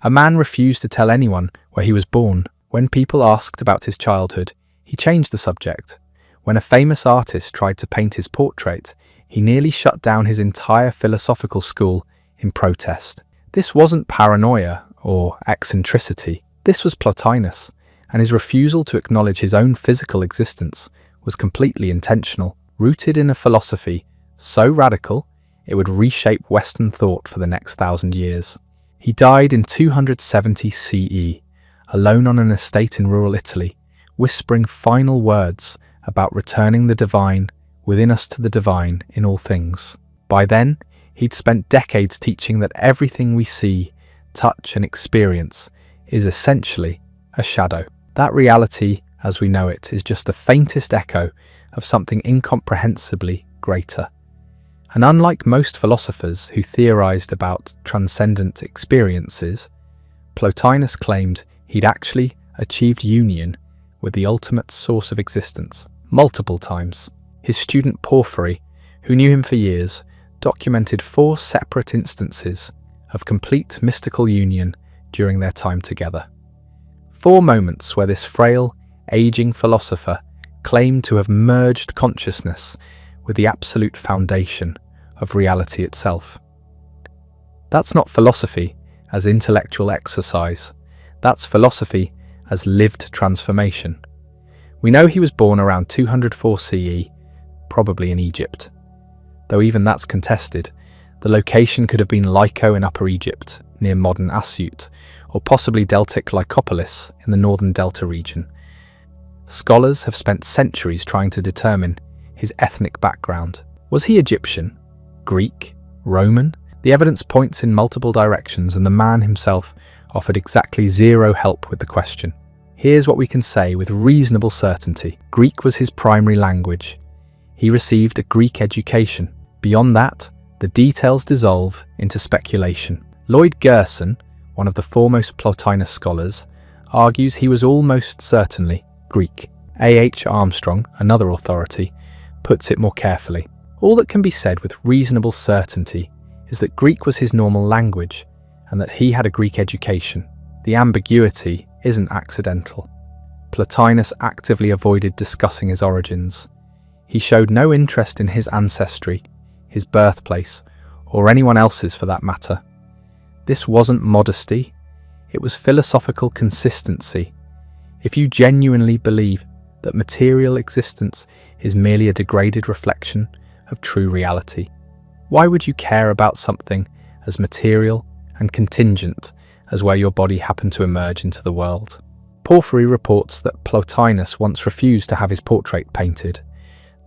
A man refused to tell anyone where he was born. When people asked about his childhood, he changed the subject. When a famous artist tried to paint his portrait, he nearly shut down his entire philosophical school in protest. This wasn't paranoia or eccentricity. This was Plotinus, and his refusal to acknowledge his own physical existence was completely intentional, rooted in a philosophy so radical it would reshape Western thought for the next 1,000 years. He died in 270 CE, alone on an estate in rural Italy, whispering final words about returning the divine within us to the divine in all things. By then, he'd spent decades teaching that everything we see, touch, and experience is essentially a shadow. That reality, as we know it, is just the faintest echo of something incomprehensibly greater. And unlike most philosophers who theorized about transcendent experiences, Plotinus claimed he'd actually achieved union with the ultimate source of existence multiple times. His student Porphyry, who knew him for years, documented 4 separate instances of complete mystical union during their time together. 4 moments where this frail, aging philosopher claimed to have merged consciousness with the absolute foundation of reality itself. That's not philosophy as intellectual exercise. That's philosophy as lived transformation. We know he was born around 204 CE, probably in Egypt. Though even that's contested, the location could have been Lyco in Upper Egypt, near modern Asyut, or possibly Deltic Lycopolis in the northern Delta region. Scholars have spent centuries trying to determine his ethnic background. Was he Egyptian? Greek? Roman? The evidence points in multiple directions, and the man himself offered exactly zero help with the question. Here's what we can say with reasonable certainty. Greek was his primary language. He received a Greek education. Beyond that, the details dissolve into speculation. Lloyd Gerson, one of the foremost Plotinus scholars, argues he was almost certainly Greek. A.H. Armstrong, another authority, puts it more carefully. All that can be said with reasonable certainty is that Greek was his normal language and that he had a Greek education. The ambiguity isn't accidental. Plotinus actively avoided discussing his origins. He showed no interest in his ancestry, his birthplace, or anyone else's for that matter. This wasn't modesty, it was philosophical consistency. If you genuinely believe that material existence is merely a degraded reflection of true reality, why would you care about something as material and contingent as where your body happened to emerge into the world? Porphyry reports that Plotinus once refused to have his portrait painted.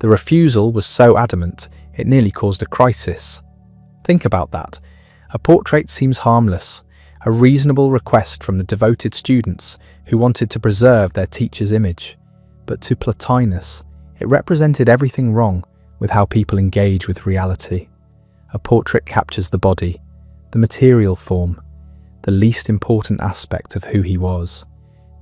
The refusal was so adamant, it nearly caused a crisis. Think about that. A portrait seems harmless, a reasonable request from the devoted students who wanted to preserve their teacher's image. But to Plotinus, it represented everything wrong with how people engage with reality. A portrait captures the body, the material form, the least important aspect of who he was.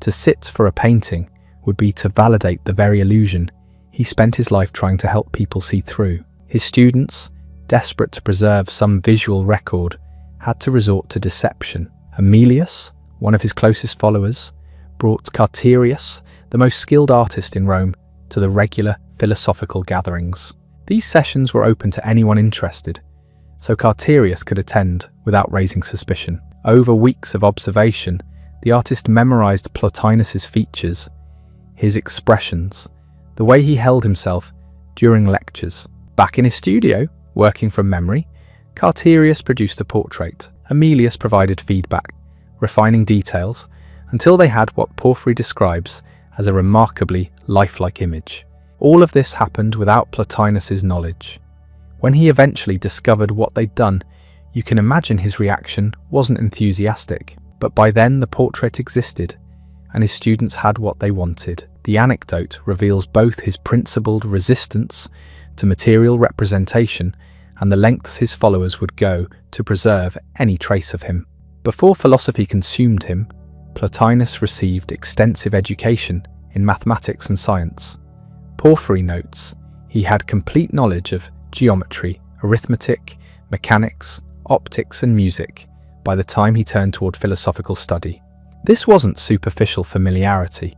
To sit for a painting would be to validate the very illusion he spent his life trying to help people see through. His students, desperate to preserve some visual record, had to resort to deception. Aemilius, one of his closest followers, brought Carterius, the most skilled artist in Rome, to the regular philosophical gatherings. These sessions were open to anyone interested, so Carterius could attend without raising suspicion. Over weeks of observation, the artist memorized Plotinus's features, his expressions, the way he held himself during lectures. Back in his studio, working from memory, Carterius produced a portrait. Aemilius provided feedback, refining details, until they had what Porphyry describes as a remarkably lifelike image. All of this happened without Plotinus's knowledge. When he eventually discovered what they'd done, you can imagine his reaction wasn't enthusiastic. But by then the portrait existed, and his students had what they wanted. The anecdote reveals both his principled resistance to material representation and the lengths his followers would go to preserve any trace of him. Before philosophy consumed him, Plotinus received extensive education in mathematics and science. Porphyry notes he had complete knowledge of geometry, arithmetic, mechanics, optics and music, by the time he turned toward philosophical study. This wasn't superficial familiarity.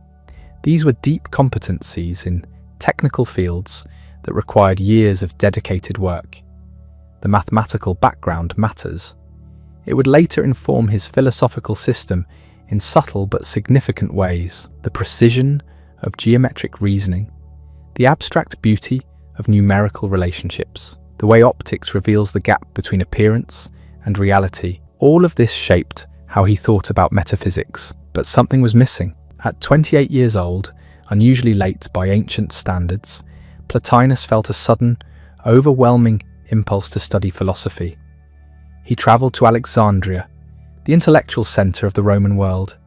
These were deep competencies in technical fields that required years of dedicated work. The mathematical background matters. It would later inform his philosophical system in subtle but significant ways. The precision of geometric reasoning, the abstract beauty of numerical relationships, the way optics reveals the gap between appearance and reality, all of this shaped how he thought about metaphysics. But something was missing. At 28 years old, unusually late by ancient standards, Plotinus felt a sudden, overwhelming impulse to study philosophy. He travelled to Alexandria, the intellectual centre of the Roman world,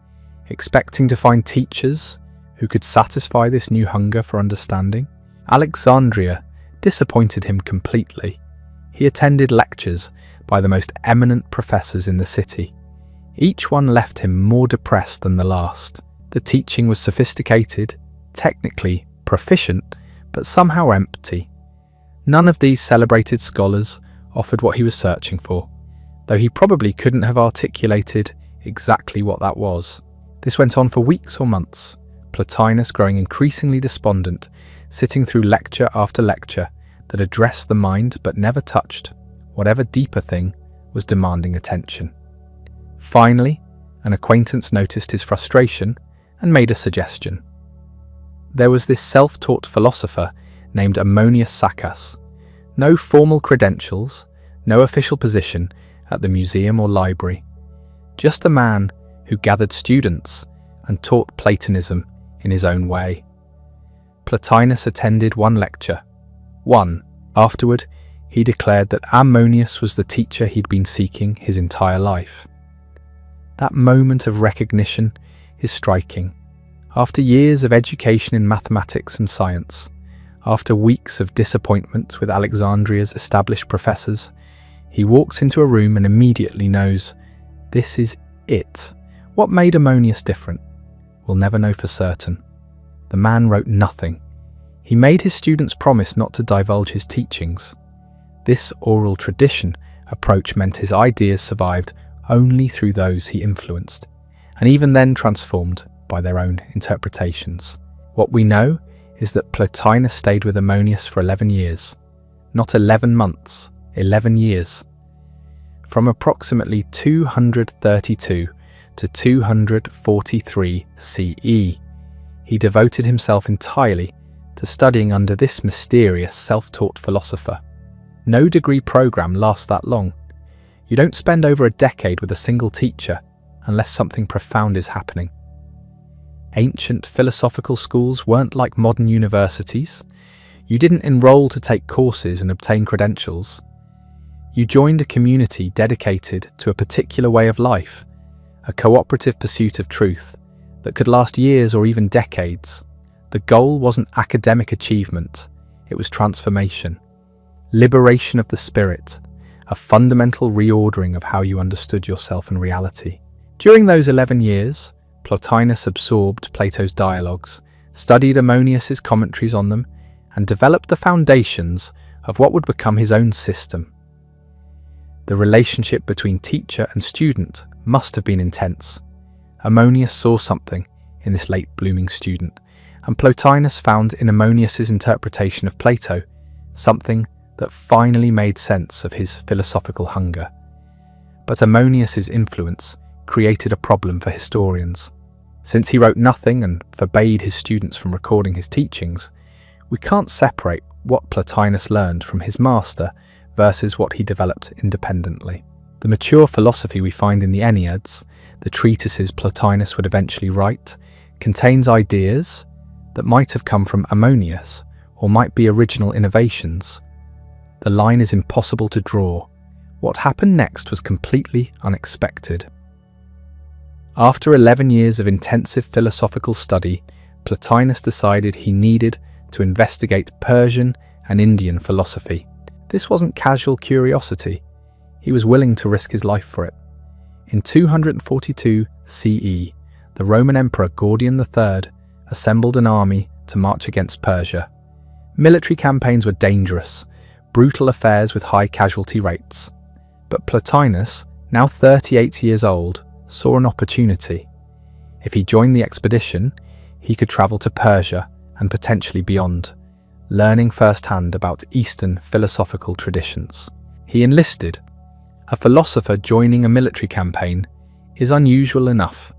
expecting to find teachers who could satisfy this new hunger for understanding. Alexandria disappointed him completely. He attended lectures by the most eminent professors in the city. Each one left him more depressed than the last. The teaching was sophisticated, technically proficient, but somehow empty. None of these celebrated scholars offered what he was searching for, though he probably couldn't have articulated exactly what that was. This went on for weeks or months, Plotinus growing increasingly despondent, sitting through lecture after lecture that addressed the mind but never touched whatever deeper thing was demanding attention. Finally, an acquaintance noticed his frustration and made a suggestion. There was this self-taught philosopher named Ammonius Saccas. No formal credentials, no official position at the museum or library. Just a man who gathered students and taught Platonism in his own way. Plotinus attended one lecture. Afterward, he declared that Ammonius was the teacher he'd been seeking his entire life. That moment of recognition is striking. After years of education in mathematics and science, after weeks of disappointment with Alexandria's established professors, he walks into a room and immediately knows, this is it. What made Ammonius different? We'll never know for certain. The man wrote nothing. He made his students promise not to divulge his teachings. This oral tradition approach meant his ideas survived only through those he influenced, and even then transformed by their own interpretations. What we know is that Plotinus stayed with Ammonius for 11 years. Not 11 months, 11 years. From approximately 232 to 243 CE, he devoted himself entirely to studying under this mysterious self-taught philosopher. No degree program lasts that long. You don't spend over a decade with a single teacher unless something profound is happening. Ancient philosophical schools weren't like modern universities. You didn't enroll to take courses and obtain credentials. You joined a community dedicated to a particular way of life, a cooperative pursuit of truth that could last years or even decades. The goal wasn't academic achievement, it was transformation, liberation of the spirit, a fundamental reordering of how you understood yourself and reality. During those 11 years, Plotinus absorbed Plato's dialogues, studied Ammonius's commentaries on them, and developed the foundations of what would become his own system. The relationship between teacher and student must have been intense. Ammonius saw something in this late-blooming student, and Plotinus found in Ammonius's interpretation of Plato something that finally made sense of his philosophical hunger. But Ammonius's influence created a problem for historians. Since he wrote nothing and forbade his students from recording his teachings, we can't separate what Plotinus learned from his master versus what he developed independently. The mature philosophy we find in the Enneads, the treatises Plotinus would eventually write, contains ideas that might have come from Ammonius or might be original innovations. The line is impossible to draw. What happened next was completely unexpected. After 11 years of intensive philosophical study, Plotinus decided he needed to investigate Persian and Indian philosophy. This wasn't casual curiosity. He was willing to risk his life for it. In 242 CE, the Roman Emperor Gordian III assembled an army to march against Persia. Military campaigns were dangerous, brutal affairs with high casualty rates. But Plotinus now 38 years old, saw an opportunity. If he joined the expedition, he could travel to Persia and potentially beyond, learning firsthand about Eastern philosophical traditions. He enlisted. A philosopher joining a military campaign is unusual enough.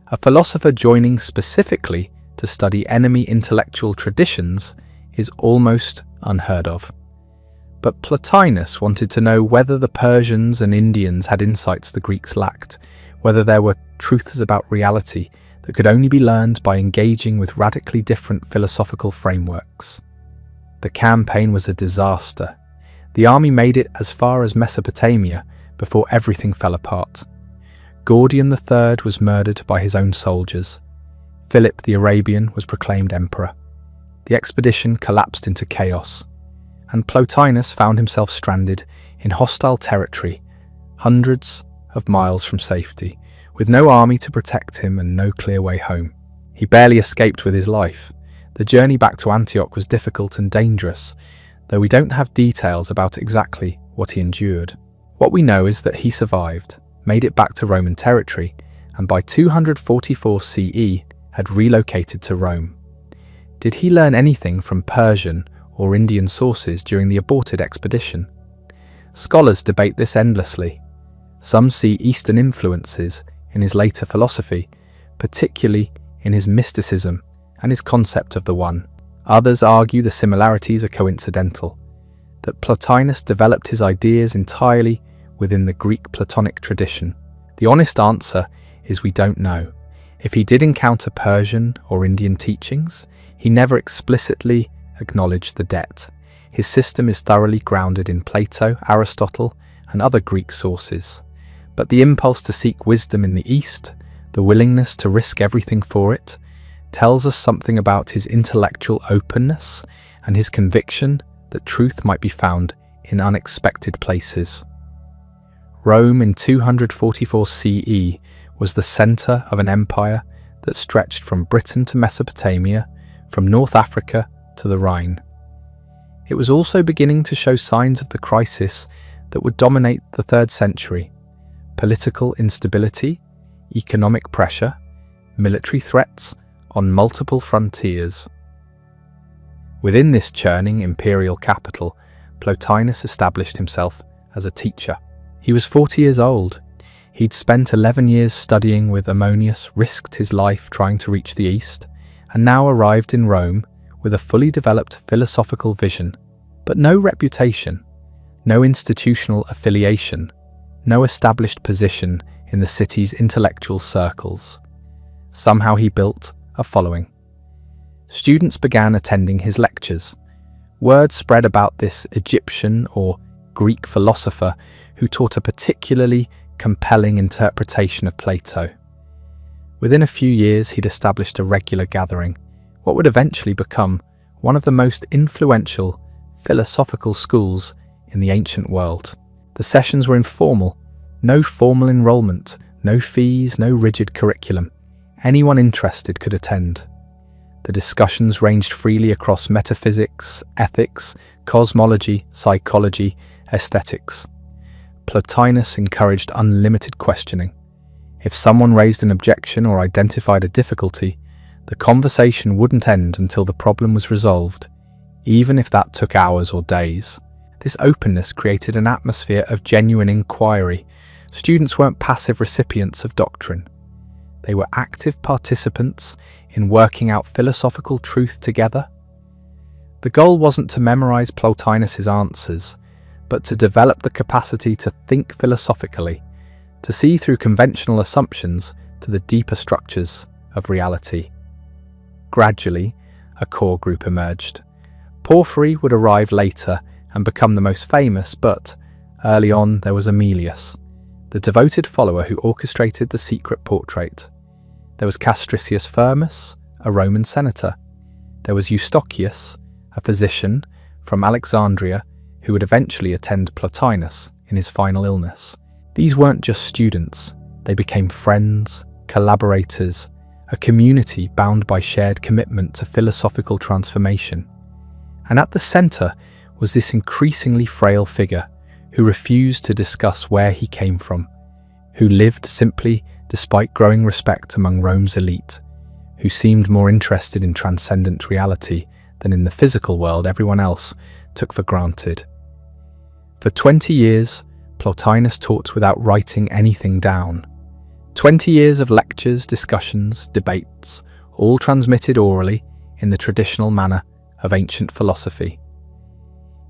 A philosopher joining specifically to study enemy intellectual traditions is almost unheard of. But Plotinus wanted to know whether the Persians and Indians had insights the Greeks lacked, whether there were truths about reality that could only be learned by engaging with radically different philosophical frameworks. The campaign was a disaster. The army made it as far as Mesopotamia before everything fell apart. Gordian III was murdered by his own soldiers. Philip the Arabian was proclaimed emperor. The expedition collapsed into chaos, and Plotinus found himself stranded in hostile territory, hundreds of miles from safety, with no army to protect him and no clear way home. He barely escaped with his life. The journey back to Antioch was difficult and dangerous, though we don't have details about exactly what he endured. What we know is that he survived, made it back to Roman territory, and by 244 CE had relocated to Rome. Did he learn anything from Persian or Indian sources during the aborted expedition? Scholars debate this endlessly. Some see Eastern influences in his later philosophy, particularly in his mysticism and his concept of the One. Others argue the similarities are coincidental, that Plotinus developed his ideas entirely within the Greek Platonic tradition. The honest answer is we don't know. If he did encounter Persian or Indian teachings, he never explicitly acknowledged the debt. His system is thoroughly grounded in Plato, Aristotle, and other Greek sources. But the impulse to seek wisdom in the East, the willingness to risk everything for it, tells us something about his intellectual openness and his conviction that truth might be found in unexpected places. Rome in 244 CE was the center of an empire that stretched from Britain to Mesopotamia, from North Africa to the Rhine. It was also beginning to show signs of the crisis that would dominate the 3rd century: political instability, economic pressure, military threats on multiple frontiers. Within this churning imperial capital, Plotinus established himself as a teacher. He was 40 years old. He'd spent 11 years studying with Ammonius, risked his life trying to reach the East, and now arrived in Rome with a fully developed philosophical vision, but no reputation, no institutional affiliation, no established position in the city's intellectual circles. Somehow he built a following. Students began attending his lectures. Word spread about this Egyptian or Greek philosopher who taught a particularly compelling interpretation of Plato. Within a few years, he'd established a regular gathering, what would eventually become one of the most influential philosophical schools in the ancient world. The sessions were informal, no formal enrollment, no fees, no rigid curriculum. Anyone interested could attend. The discussions ranged freely across metaphysics, ethics, cosmology, psychology, aesthetics. Plotinus encouraged unlimited questioning. If someone raised an objection or identified a difficulty, the conversation wouldn't end until the problem was resolved, even if that took hours or days. This openness created an atmosphere of genuine inquiry. Students weren't passive recipients of doctrine. They were active participants in working out philosophical truth together. The goal wasn't to memorize Plotinus's answers, but to develop the capacity to think philosophically, to see through conventional assumptions to the deeper structures of reality. Gradually, a core group emerged. Porphyry would arrive later and become the most famous, but early on there was Aemilius, the devoted follower who orchestrated the secret portrait. There was Castricius Firmus, a Roman senator. There was Eustochius, a physician from Alexandria who would eventually attend Plotinus in his final illness. These weren't just students, they became friends, collaborators, a community bound by shared commitment to philosophical transformation. And at the center was this increasingly frail figure who refused to discuss where he came from, who lived simply despite growing respect among Rome's elite, who seemed more interested in transcendent reality than in the physical world everyone else took for granted. For 20 years, Plotinus taught without writing anything down. 20 years of lectures, discussions, debates, all transmitted orally in the traditional manner of ancient philosophy.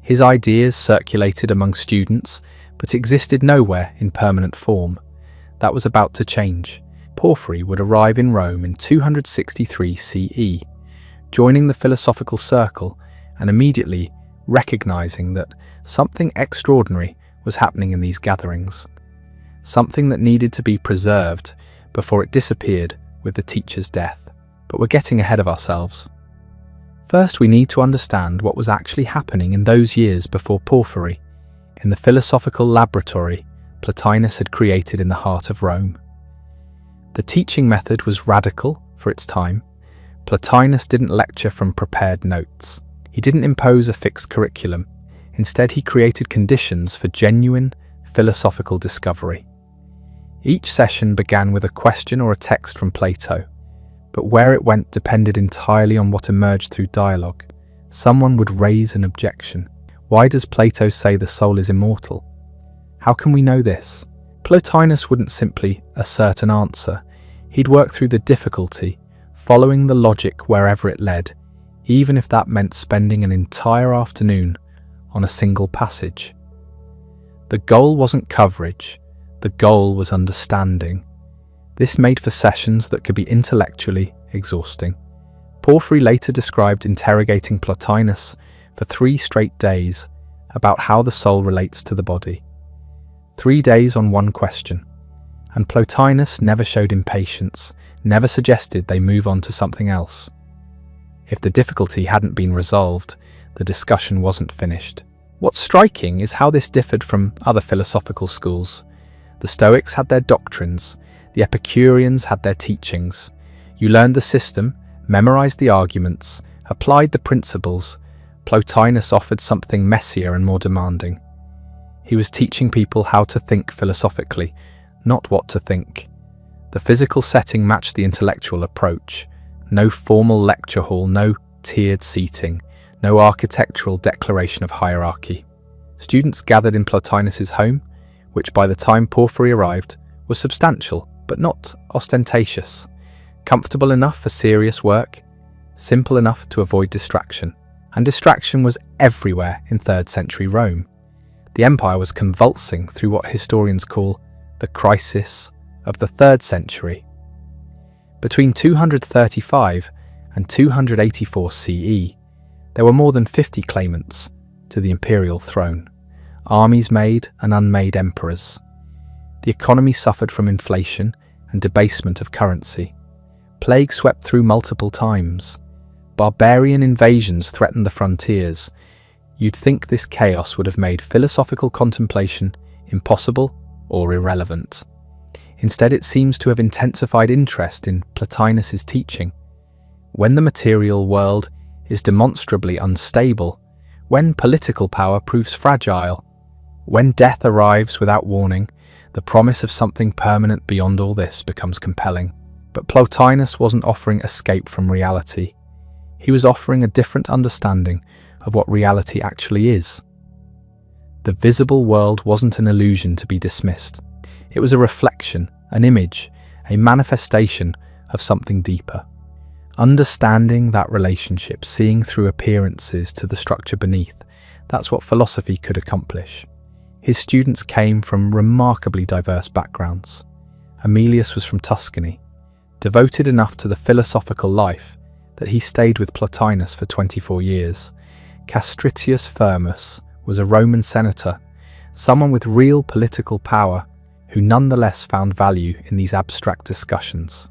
His ideas circulated among students, but existed nowhere in permanent form. That was about to change. Porphyry would arrive in Rome in 263 CE, joining the philosophical circle and immediately recognizing that something extraordinary was happening in these gatherings, something that needed to be preserved before it disappeared with the teacher's death. But we're getting ahead of ourselves. First, we need to understand what was actually happening in those years before Porphyry, in the philosophical laboratory Plotinus had created in the heart of Rome. The teaching method was radical for its time. Plotinus didn't lecture from prepared notes. He didn't impose a fixed curriculum. Instead, he created conditions for genuine philosophical discovery. Each session began with a question or a text from Plato, but where it went depended entirely on what emerged through dialogue. Someone would raise an objection. Why does Plato say the soul is immortal? How can we know this? Plotinus wouldn't simply assert an answer. He'd work through the difficulty, following the logic wherever it led, even if that meant spending an entire afternoon on a single passage. The goal wasn't coverage, the goal was understanding. This made for sessions that could be intellectually exhausting. Porphyry later described interrogating Plotinus for 3 straight days about how the soul relates to the body. 3 days on one question. And Plotinus never showed impatience, never suggested they move on to something else. If the difficulty hadn't been resolved, the discussion wasn't finished. What's striking is how this differed from other philosophical schools. The Stoics had their doctrines, the Epicureans had their teachings. You learned the system, memorized the arguments, applied the principles. Plotinus offered something messier and more demanding. He was teaching people how to think philosophically, not what to think. The physical setting matched the intellectual approach. No formal lecture hall, no tiered seating, no architectural declaration of hierarchy. Students gathered in Plotinus's home, which by the time Porphyry arrived was substantial but not ostentatious, comfortable enough for serious work, simple enough to avoid distraction. And distraction was everywhere in 3rd century Rome. The empire was convulsing through what historians call the crisis of the 3rd century. Between 235 and 284 CE, there were more than 50 claimants to the imperial throne, armies made and unmade emperors. The economy suffered from inflation and debasement of currency. Plague swept through multiple times. Barbarian invasions threatened the frontiers. You'd think this chaos would have made philosophical contemplation impossible or irrelevant. Instead, it seems to have intensified interest in Plotinus's teaching. When the material world is demonstrably unstable, when political power proves fragile, when death arrives without warning, the promise of something permanent beyond all this becomes compelling. But Plotinus wasn't offering escape from reality. He was offering a different understanding of what reality actually is. The visible world wasn't an illusion to be dismissed. It was a reflection, an image, a manifestation of something deeper. Understanding that relationship, seeing through appearances to the structure beneath, that's what philosophy could accomplish. His students came from remarkably diverse backgrounds. Aemilius was from Tuscany, devoted enough to the philosophical life that he stayed with Plotinus for 24 years. Castritius Firmus was a Roman senator, someone with real political power who nonetheless found value in these abstract discussions.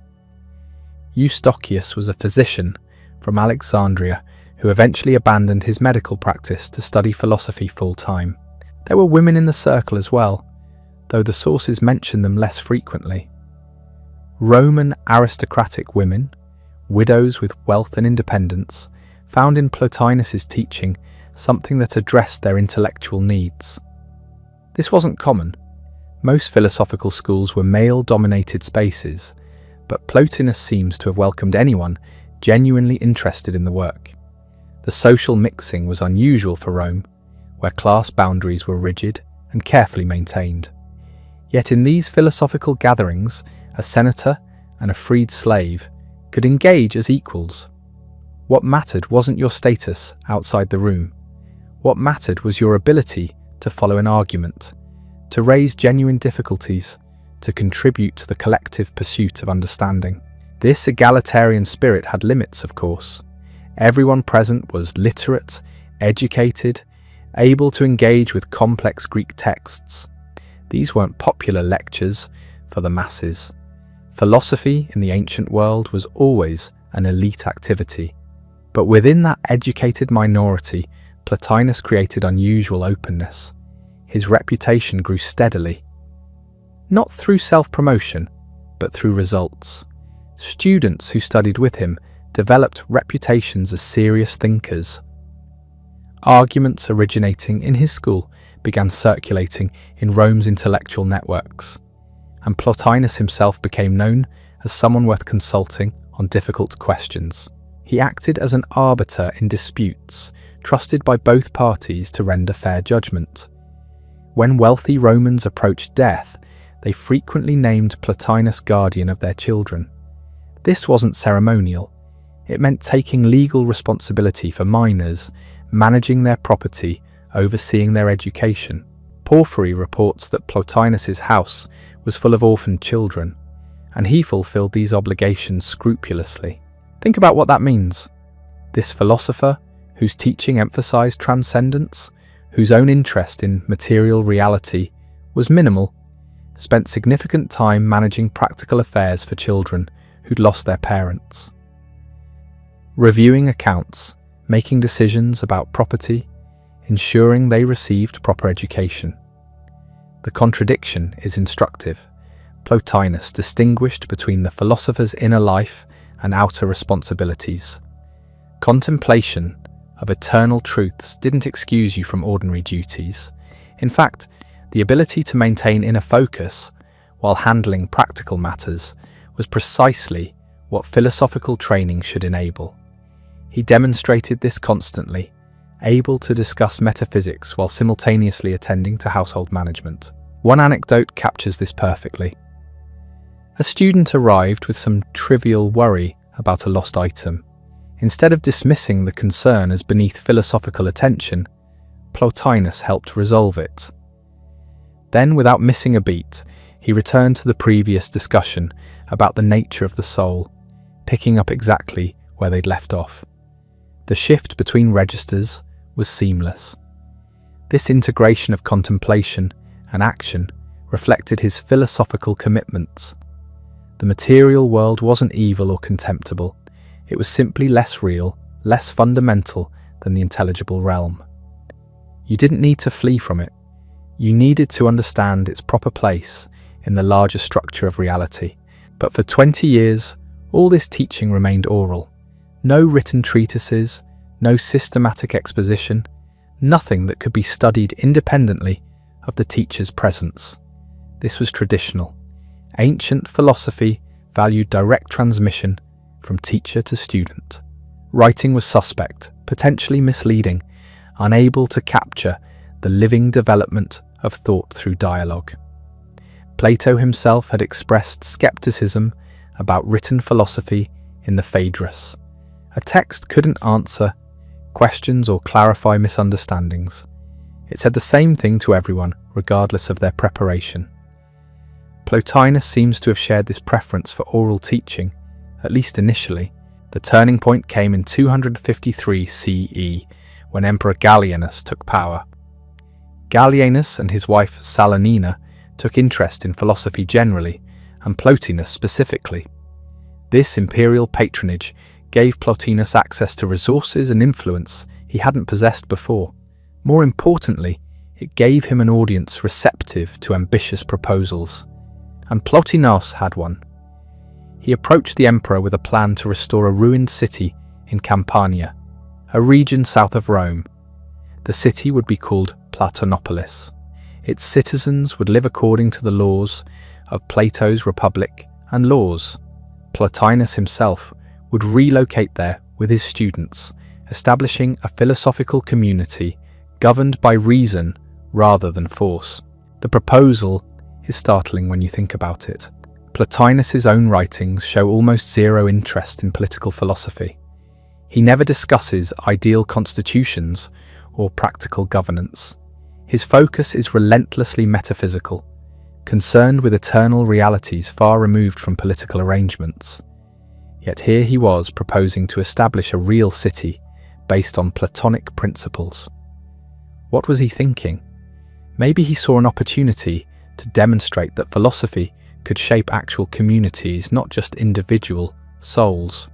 Eustochius was a physician from Alexandria who eventually abandoned his medical practice to study philosophy full-time. There were women in the circle as well, though the sources mention them less frequently. Roman aristocratic women, widows with wealth and independence, found in Plotinus's teaching something that addressed their intellectual needs. This wasn't common. Most philosophical schools were male-dominated spaces, but Plotinus seems to have welcomed anyone genuinely interested in the work. The social mixing was unusual for Rome, where class boundaries were rigid and carefully maintained. Yet in these philosophical gatherings, a senator and a freed slave could engage as equals. What mattered wasn't your status outside the room. What mattered was your ability to follow an argument, to raise genuine difficulties, to contribute to the collective pursuit of understanding. This egalitarian spirit had limits, of course. Everyone present was literate, educated, able to engage with complex Greek texts. These weren't popular lectures for the masses. Philosophy in the ancient world was always an elite activity. But within that educated minority, Plotinus created unusual openness. His reputation grew steadily, not through self-promotion, but through results. Students who studied with him developed reputations as serious thinkers. Arguments originating in his school began circulating in Rome's intellectual networks, and Plotinus himself became known as someone worth consulting on difficult questions. He acted as an arbiter in disputes, trusted by both parties to render fair judgment. When wealthy Romans approached death, they frequently named Plotinus guardian of their children. This wasn't ceremonial. It meant taking legal responsibility for minors, managing their property, overseeing their education. Porphyry reports that Plotinus's house was full of orphaned children, and he fulfilled these obligations scrupulously. Think about what that means. This philosopher, whose teaching emphasized transcendence, whose own interest in material reality was minimal, spent significant time managing practical affairs for children who'd lost their parents. Reviewing accounts, making decisions about property, ensuring they received proper education. The contradiction is instructive. Plotinus distinguished between the philosopher's inner life and outer responsibilities. Contemplation of eternal truths didn't excuse you from ordinary duties. In fact, the ability to maintain inner focus while handling practical matters was precisely what philosophical training should enable. He demonstrated this constantly, able to discuss metaphysics while simultaneously attending to household management. One anecdote captures this perfectly. A student arrived with some trivial worry about a lost item. Instead of dismissing the concern as beneath philosophical attention, Plotinus helped resolve it. Then, without missing a beat, he returned to the previous discussion about the nature of the soul, picking up exactly where they'd left off. The shift between registers was seamless. This integration of contemplation and action reflected his philosophical commitments. The material world wasn't evil or contemptible. It was simply less real, less fundamental than the intelligible realm. You didn't need to flee from it. You needed to understand its proper place in the larger structure of reality. But for 20 years, all this teaching remained oral. No written treatises, no systematic exposition, nothing that could be studied independently of the teacher's presence. This was traditional. Ancient philosophy valued direct transmission from teacher to student. Writing was suspect, potentially misleading, unable to capture the living development of thought through dialogue. Plato himself had expressed skepticism about written philosophy in the Phaedrus. A text couldn't answer questions or clarify misunderstandings. It said the same thing to everyone, regardless of their preparation. Plotinus seems to have shared this preference for oral teaching, at least initially. The turning point came in 253 CE, when Emperor Gallienus took power. Gallienus and his wife Salanina took interest in philosophy generally, and Plotinus specifically. This imperial patronage gave Plotinus access to resources and influence he hadn't possessed before. More importantly, it gave him an audience receptive to ambitious proposals. And Plotinus had one. He approached the emperor with a plan to restore a ruined city in Campania, a region south of Rome. The city would be called Platonopolis. Its citizens would live according to the laws of Plato's Republic and laws. Plotinus himself would relocate there with his students, establishing a philosophical community governed by reason rather than force. The proposal is startling when you think about it. Plotinus's own writings show almost zero interest in political philosophy. He never discusses ideal constitutions or practical governance. His focus is relentlessly metaphysical, concerned with eternal realities far removed from political arrangements. Yet here he was proposing to establish a real city based on Platonic principles. What was he thinking? Maybe he saw an opportunity to demonstrate that philosophy could shape actual communities, not just individual souls.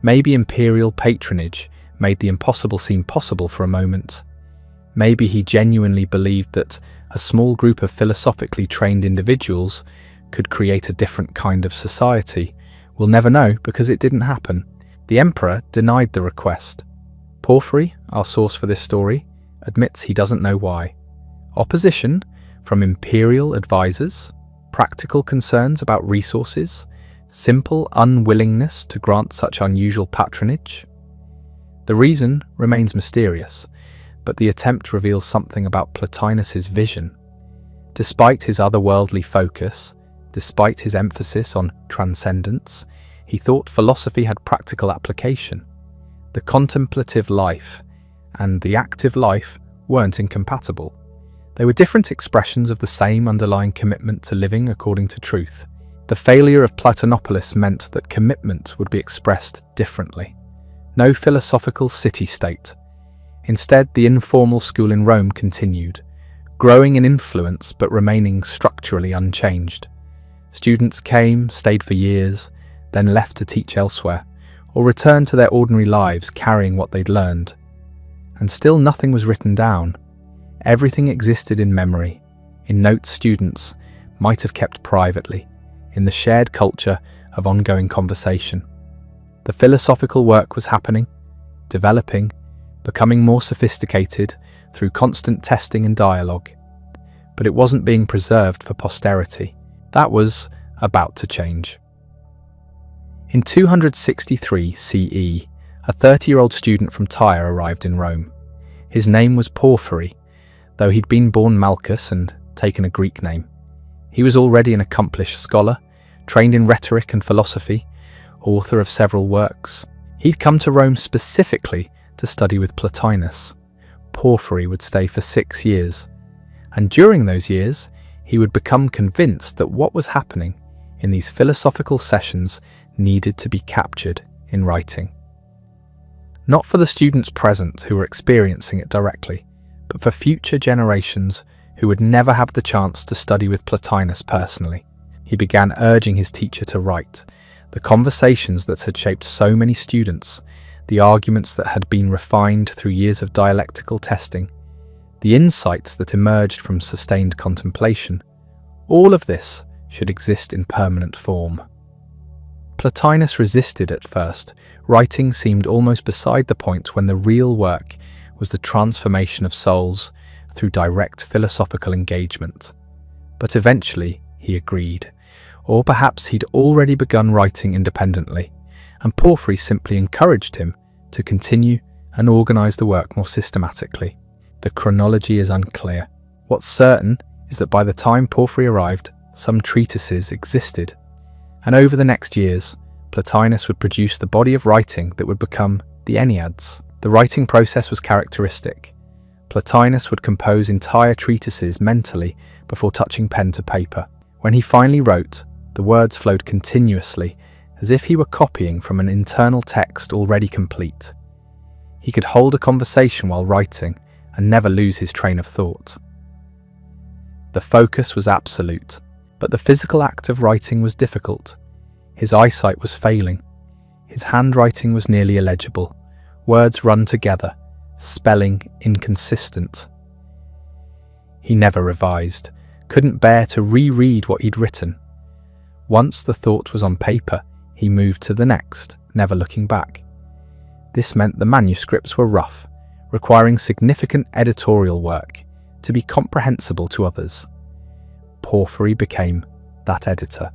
Maybe imperial patronage made the impossible seem possible for a moment. Maybe he genuinely believed that a small group of philosophically trained individuals could create a different kind of society. We'll never know because it didn't happen. The emperor denied the request. Porphyry, our source for this story, admits he doesn't know why. Opposition from imperial advisors, practical concerns about resources, simple unwillingness to grant such unusual patronage. The reason remains mysterious, but the attempt reveals something about Plotinus's vision. Despite his otherworldly focus, despite his emphasis on transcendence, he thought philosophy had practical application. The contemplative life and the active life weren't incompatible. They were different expressions of the same underlying commitment to living according to truth. The failure of Platonopolis meant that commitment would be expressed differently. No philosophical city-state. Instead, the informal school in Rome continued, growing in influence but remaining structurally unchanged. Students came, stayed for years, then left to teach elsewhere, or returned to their ordinary lives carrying what they'd learned. And still nothing was written down. Everything existed in memory, in notes students might have kept privately, in the shared culture of ongoing conversation. The philosophical work was happening, developing, becoming more sophisticated through constant testing and dialogue. But it wasn't being preserved for posterity. That was about to change. In 263 CE, a 30-year-old student from Tyre arrived in Rome. His name was Porphyry, though he'd been born Malchus and taken a Greek name. He was already an accomplished scholar, trained in rhetoric and philosophy, author of several works. He'd come to Rome specifically to study with Plotinus. Porphyry would stay for 6 years, and during those years, he would become convinced that what was happening in these philosophical sessions needed to be captured in writing. Not for the students present who were experiencing it directly, but for future generations who would never have the chance to study with Plotinus personally. He began urging his teacher to write the conversations that had shaped so many students, the arguments that had been refined through years of dialectical testing, the insights that emerged from sustained contemplation. All of this should exist in permanent form. Plotinus resisted at first. Writing seemed almost beside the point when the real work was the transformation of souls through direct philosophical engagement. But eventually he agreed, or perhaps he'd already begun writing independently, and Porphyry simply encouraged him to continue and organize the work more systematically. The chronology is unclear. What's certain is that by the time Porphyry arrived, some treatises existed, and over the next years, Plotinus would produce the body of writing that would become the Enneads. The writing process was characteristic. Plotinus would compose entire treatises mentally before touching pen to paper. When he finally wrote, the words flowed continuously, as if he were copying from an internal text already complete. He could hold a conversation while writing and never lose his train of thought. The focus was absolute, but the physical act of writing was difficult. His eyesight was failing. His handwriting was nearly illegible. Words run together, spelling inconsistent. He never revised, couldn't bear to reread what he'd written. Once the thought was on paper, he moved to the next, never looking back. This meant the manuscripts were rough, requiring significant editorial work, to be comprehensible to others. Porphyry became that editor.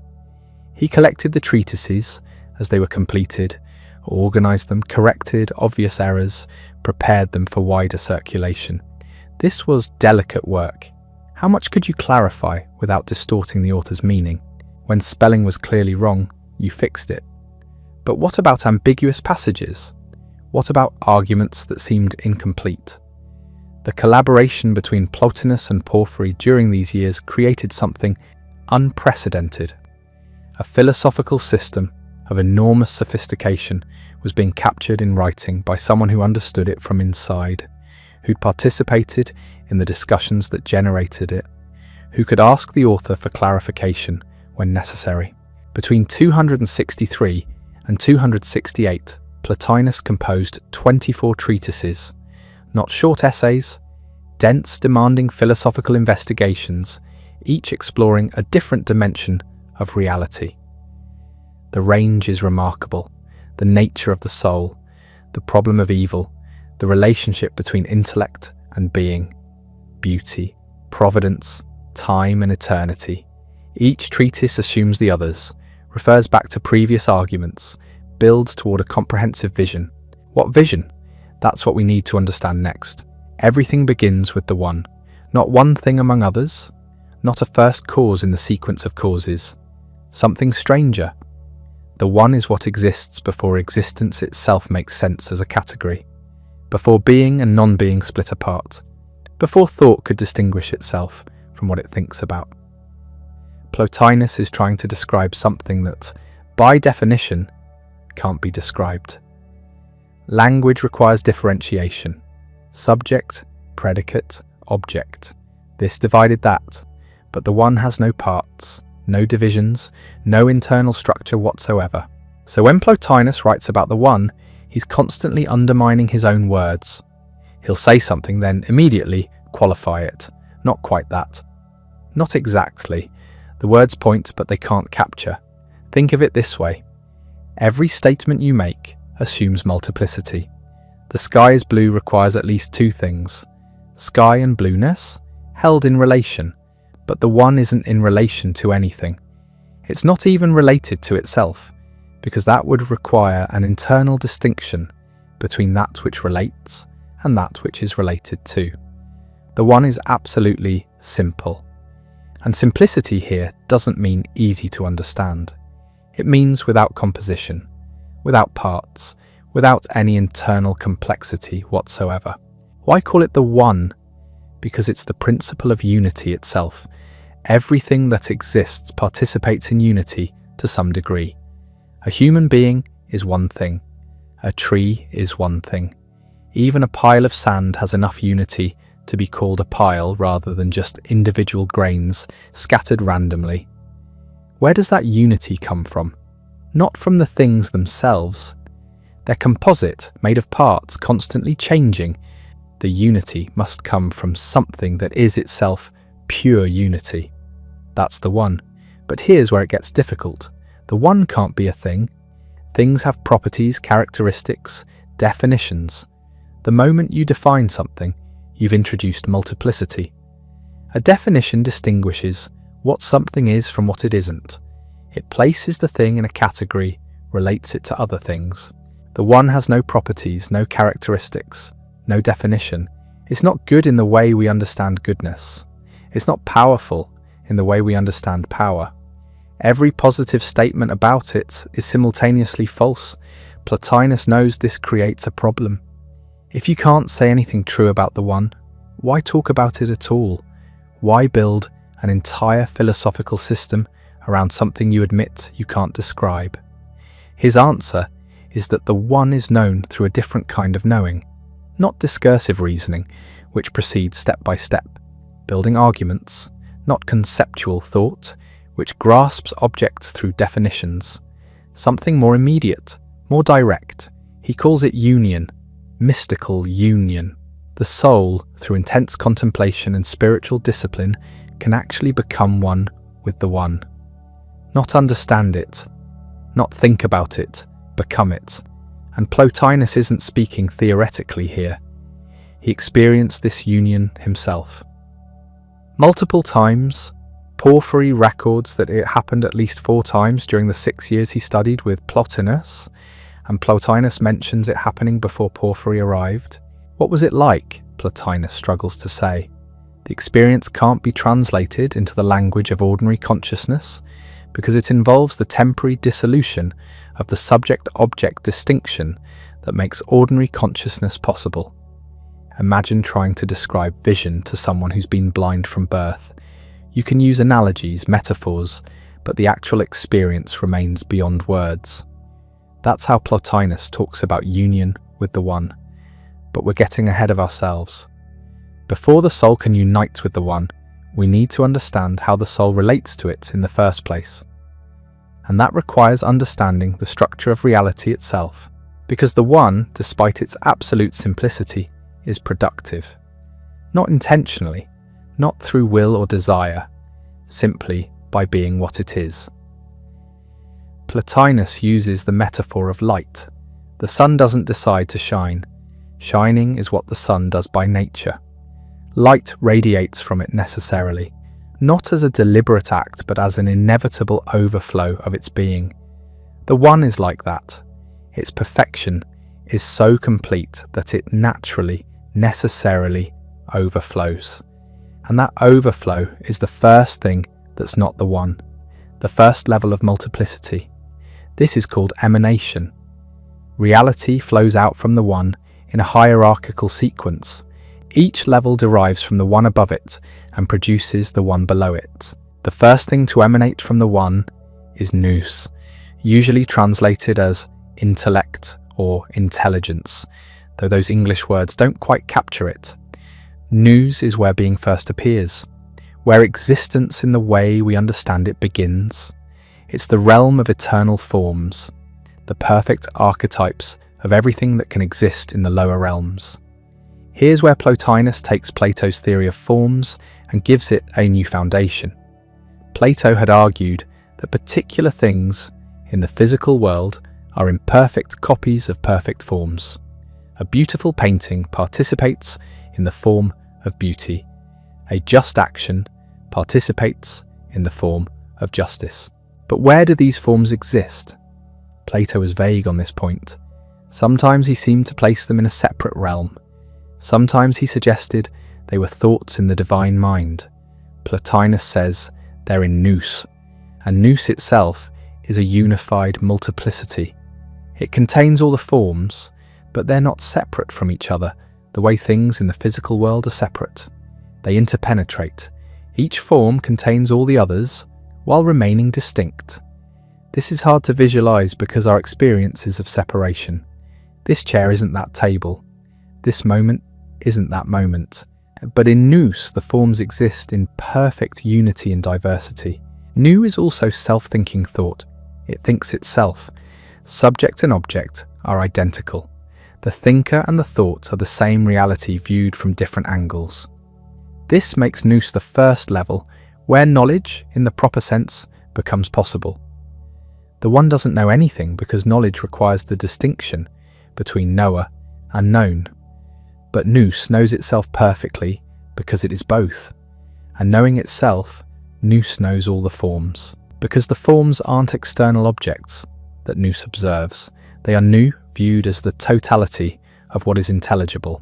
He collected the treatises as they were completed, organized them, corrected obvious errors, prepared them for wider circulation. This was delicate work. How much could you clarify without distorting the author's meaning? When spelling was clearly wrong, you fixed it. But what about ambiguous passages? What about arguments that seemed incomplete? The collaboration between Plotinus and Porphyry during these years created something unprecedented. A philosophical system of enormous sophistication was being captured in writing by someone who understood it from inside, who'd participated in the discussions that generated it, who could ask the author for clarification when necessary. Between 263 and 268, Plotinus composed 24 treatises, not short essays, dense, demanding philosophical investigations, each exploring a different dimension of reality. The range is remarkable. The nature of the soul, the problem of evil, the relationship between intellect and being, beauty, providence, time and eternity. Each treatise assumes the others, refers back to previous arguments, builds toward a comprehensive vision. What vision? That's what we need to understand next. Everything begins with the one, not one thing among others, not a first cause in the sequence of causes. Something stranger. The one is what exists before existence itself makes sense as a category, before being and non-being split apart, before thought could distinguish itself from what it thinks about. Plotinus is trying to describe something that, by definition, can't be described. Language requires differentiation. Subject, predicate, object. This divided that, but the one has no parts, no divisions, no internal structure whatsoever. So when Plotinus writes about the one, he's constantly undermining his own words. He'll say something, then immediately qualify it. Not quite that. Not exactly. The words point, but they can't capture. Think of it this way. Every statement you make assumes multiplicity. The sky is blue requires at least two things. Sky and blueness, held in relation. But the one isn't in relation to anything. It's not even related to itself, because that would require an internal distinction between that which relates and that which is related to. The one is absolutely simple. And simplicity here doesn't mean easy to understand. It means without composition, without parts, without any internal complexity whatsoever. Why call it the one? Because it's the principle of unity itself. Everything that exists participates in unity to some degree. A human being is one thing. A tree is one thing. Even a pile of sand has enough unity to be called a pile rather than just individual grains scattered randomly. Where does that unity come from? Not from the things themselves. They're composite, made of parts, constantly changing. The unity must come from something that is itself pure unity. That's the one. But here's where it gets difficult. The one can't be a thing. Things have properties, characteristics, definitions. The moment you define something, you've introduced multiplicity. A definition distinguishes what something is from what it isn't. It places the thing in a category, relates it to other things. The one has no properties, no characteristics, no definition. It's not good in the way we understand goodness. It's not powerful in the way we understand power. Every positive statement about it is simultaneously false. Plotinus knows this creates a problem. If you can't say anything true about the one, why talk about it at all? Why build an entire philosophical system around something you admit you can't describe? His answer is that the one is known through a different kind of knowing, not discursive reasoning, which proceeds step by step, building arguments, not conceptual thought, which grasps objects through definitions, something more immediate, more direct. He calls it union, mystical union. The soul, through intense contemplation and spiritual discipline, can actually become one with the one. Not understand it, not think about it, become it. And Plotinus isn't speaking theoretically here. He experienced this union himself. Multiple times. Porphyry records that it happened at least 4 times during the 6 years he studied with Plotinus, and Plotinus mentions it happening before Porphyry arrived. What was it like? Plotinus struggles to say. The experience can't be translated into the language of ordinary consciousness because it involves the temporary dissolution of the subject-object distinction that makes ordinary consciousness possible. Imagine trying to describe vision to someone who's been blind from birth. You can use analogies, metaphors, but the actual experience remains beyond words. That's how Plotinus talks about union with the One. But we're getting ahead of ourselves. Before the soul can unite with the One, we need to understand how the soul relates to it in the first place. And that requires understanding the structure of reality itself, because the One, despite its absolute simplicity, is productive. Not intentionally, not through will or desire, simply by being what it is. Plotinus uses the metaphor of light. The sun doesn't decide to shine. Shining is what the sun does by nature. Light radiates from it necessarily, not as a deliberate act but as an inevitable overflow of its being. The One is like that. Its perfection is so complete that it naturally, necessarily overflows. And that overflow is the first thing that's not the One, the first level of multiplicity. This is called emanation. Reality flows out from the One in a hierarchical sequence. Each level derives from the One above it and produces the One below it. The first thing to emanate from the One is nous, usually translated as intellect or intelligence, though those English words don't quite capture it. Nous is where being first appears, where existence in the way we understand it begins. It's the realm of eternal forms, the perfect archetypes of everything that can exist in the lower realms. Here's where Plotinus takes Plato's theory of forms and gives it a new foundation. Plato had argued that particular things in the physical world are imperfect copies of perfect forms. A beautiful painting participates in the form of beauty. A just action participates in the form of justice. But where do these forms exist? Plato was vague on this point. Sometimes he seemed to place them in a separate realm. Sometimes he suggested they were thoughts in the divine mind. Plotinus says they're in nous, and nous itself is a unified multiplicity. It contains all the forms, but they're not separate from each other the way things in the physical world are separate. They interpenetrate. Each form contains all the others while remaining distinct. This is hard to visualize because our experience is of separation. This chair isn't that table. This moment isn't that moment. But in nous, the forms exist in perfect unity and diversity. Nous is also self-thinking thought. It thinks itself. Subject and object are identical. The thinker and the thought are the same reality viewed from different angles. This makes nous the first level where knowledge, in the proper sense, becomes possible. The One doesn't know anything because knowledge requires the distinction between knower and known. But nous knows itself perfectly because it is both. And knowing itself, nous knows all the forms. Because the forms aren't external objects that nous observes. They are nous viewed as the totality of what is intelligible.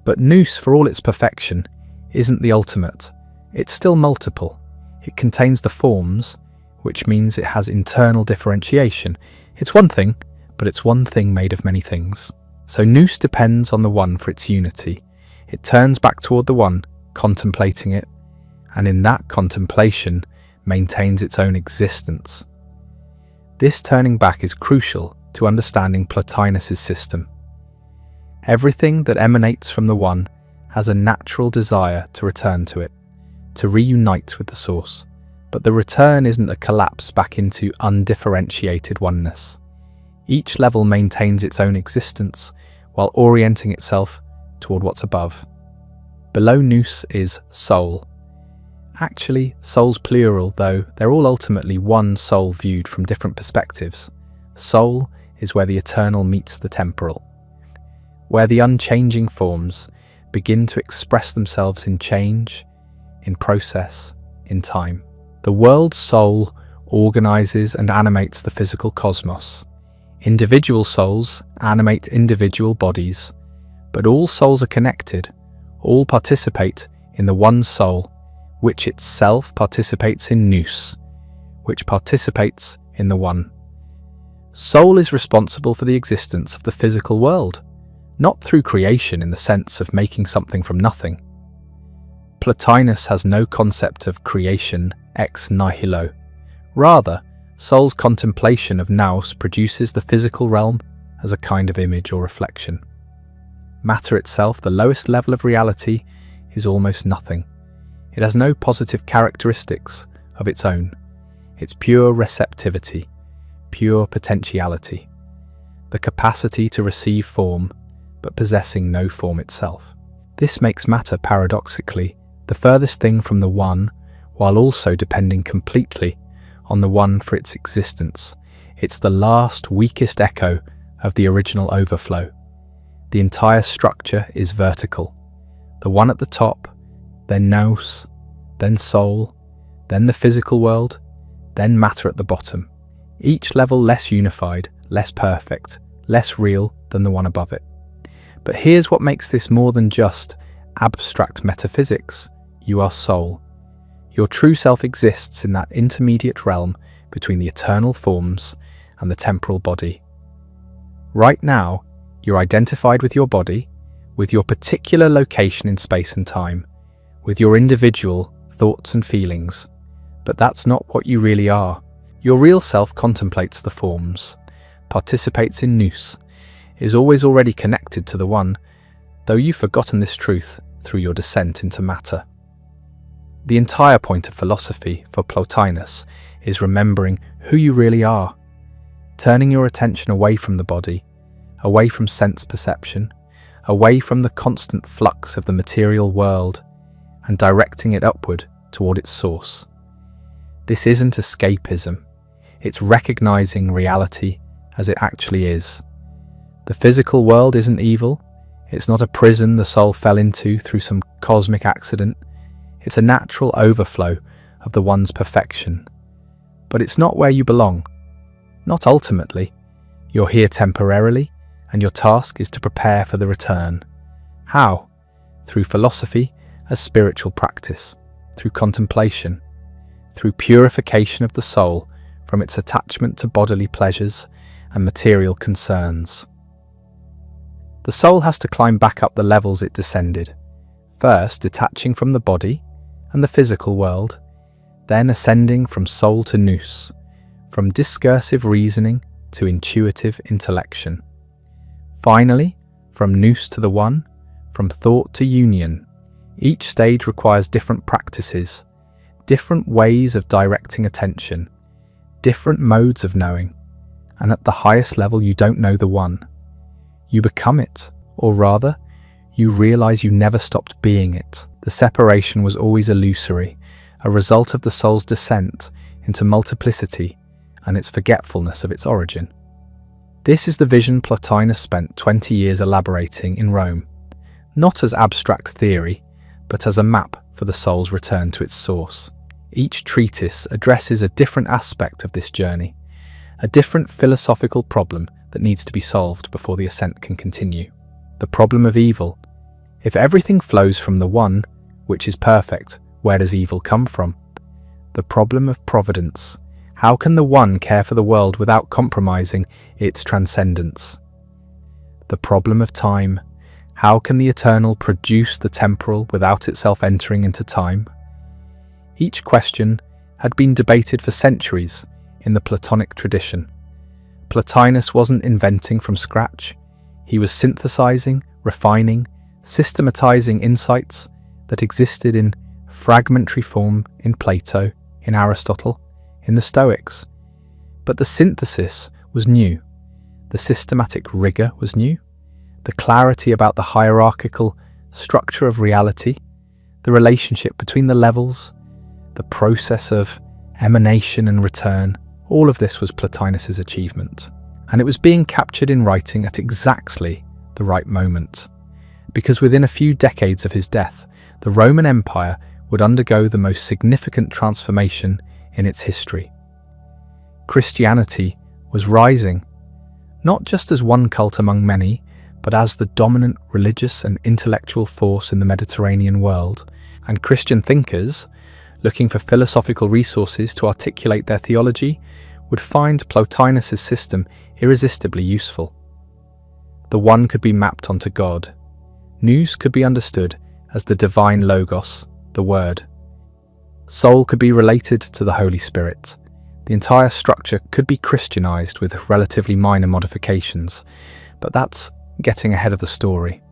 But nous, for all its perfection, isn't the ultimate. It's still multiple. It contains the forms, which means it has internal differentiation. It's one thing, but it's one thing made of many things. So nous depends on the One for its unity. It turns back toward the One, contemplating it, and in that contemplation maintains its own existence. This turning back is crucial to understanding Plotinus's system. Everything that emanates from the One has a natural desire to return to it, to reunite with the source, but the return isn't a collapse back into undifferentiated oneness. Each level maintains its own existence while orienting itself toward what's above. Below nous is soul. Actually, soul's plural, though they're all ultimately one soul viewed from different perspectives. Soul is where the eternal meets the temporal, where the unchanging forms begin to express themselves in change, in process, in time. The world's soul organizes and animates the physical cosmos. Individual souls animate individual bodies, but all souls are connected, all participate in the one soul, which itself participates in nous, which participates in the one. Soul is responsible for the existence of the physical world, not through creation in the sense of making something from nothing. Plotinus has no concept of creation ex nihilo. Rather, soul's contemplation of nous produces the physical realm as a kind of image or reflection. Matter itself, the lowest level of reality, is almost nothing. It has no positive characteristics of its own. It's pure receptivity, pure potentiality, the capacity to receive form, but possessing no form itself. This makes matter, paradoxically, the furthest thing from the one, while also depending completely on the one for its existence. It's the last, weakest echo of the original overflow. The entire structure is vertical. The one at the top, then nous, then soul, then the physical world, then matter at the bottom. Each level less unified, less perfect, less real than the one above it. But here's what makes this more than just abstract metaphysics. You are soul. Your true self exists in that intermediate realm between the eternal forms and the temporal body. Right now, you're identified with your body, with your particular location in space and time, with your individual thoughts and feelings. But that's not what you really are. Your real self contemplates the forms, participates in nous, is always already connected to the one, though you've forgotten this truth through your descent into matter. The entire point of philosophy for Plotinus is remembering who you really are, turning your attention away from the body, away from sense perception, away from the constant flux of the material world, and directing it upward toward its source. This isn't escapism, it's recognizing reality as it actually is. The physical world isn't evil, it's not a prison the soul fell into through some cosmic accident. It's a natural overflow of the one's perfection. But it's not where you belong. Not ultimately. You're here temporarily, and your task is to prepare for the return. How? Through philosophy as spiritual practice, through contemplation, through purification of the soul from its attachment to bodily pleasures and material concerns. The soul has to climb back up the levels it descended, first detaching from the body and the physical world, then ascending from soul to nous, from discursive reasoning to intuitive intellection. Finally, from nous to the one, from thought to union. Each stage requires different practices, different ways of directing attention, different modes of knowing, and at the highest level you don't know the one. You become it, or rather, you realize you never stopped being it. The separation was always illusory, a result of the soul's descent into multiplicity and its forgetfulness of its origin. This is the vision Plotinus spent 20 years elaborating in Rome, not as abstract theory, but as a map for the soul's return to its source. Each treatise addresses a different aspect of this journey, a different philosophical problem that needs to be solved before the ascent can continue. The problem of evil. If everything flows from the one, which is perfect, where does evil come from? The problem of providence. How can the one care for the world without compromising its transcendence? The problem of time. How can the eternal produce the temporal without itself entering into time? Each question had been debated for centuries in the Platonic tradition. Plotinus wasn't inventing from scratch. He was synthesizing, refining, systematizing insights that existed in fragmentary form in Plato, in Aristotle, in the Stoics. But the synthesis was new. The systematic rigor was new. The clarity about the hierarchical structure of reality, the relationship between the levels, the process of emanation and return, all of this was Plotinus's achievement. And it was being captured in writing at exactly the right moment. Because within a few decades of his death, the Roman Empire would undergo the most significant transformation in its history. Christianity was rising, not just as one cult among many, but as the dominant religious and intellectual force in the Mediterranean world, and Christian thinkers, looking for philosophical resources to articulate their theology, would find Plotinus's system irresistibly useful. The one could be mapped onto God. Nous could be understood as the divine logos, the Word. Soul could be related to the Holy Spirit. The entire structure could be Christianized with relatively minor modifications, but that's getting ahead of the story.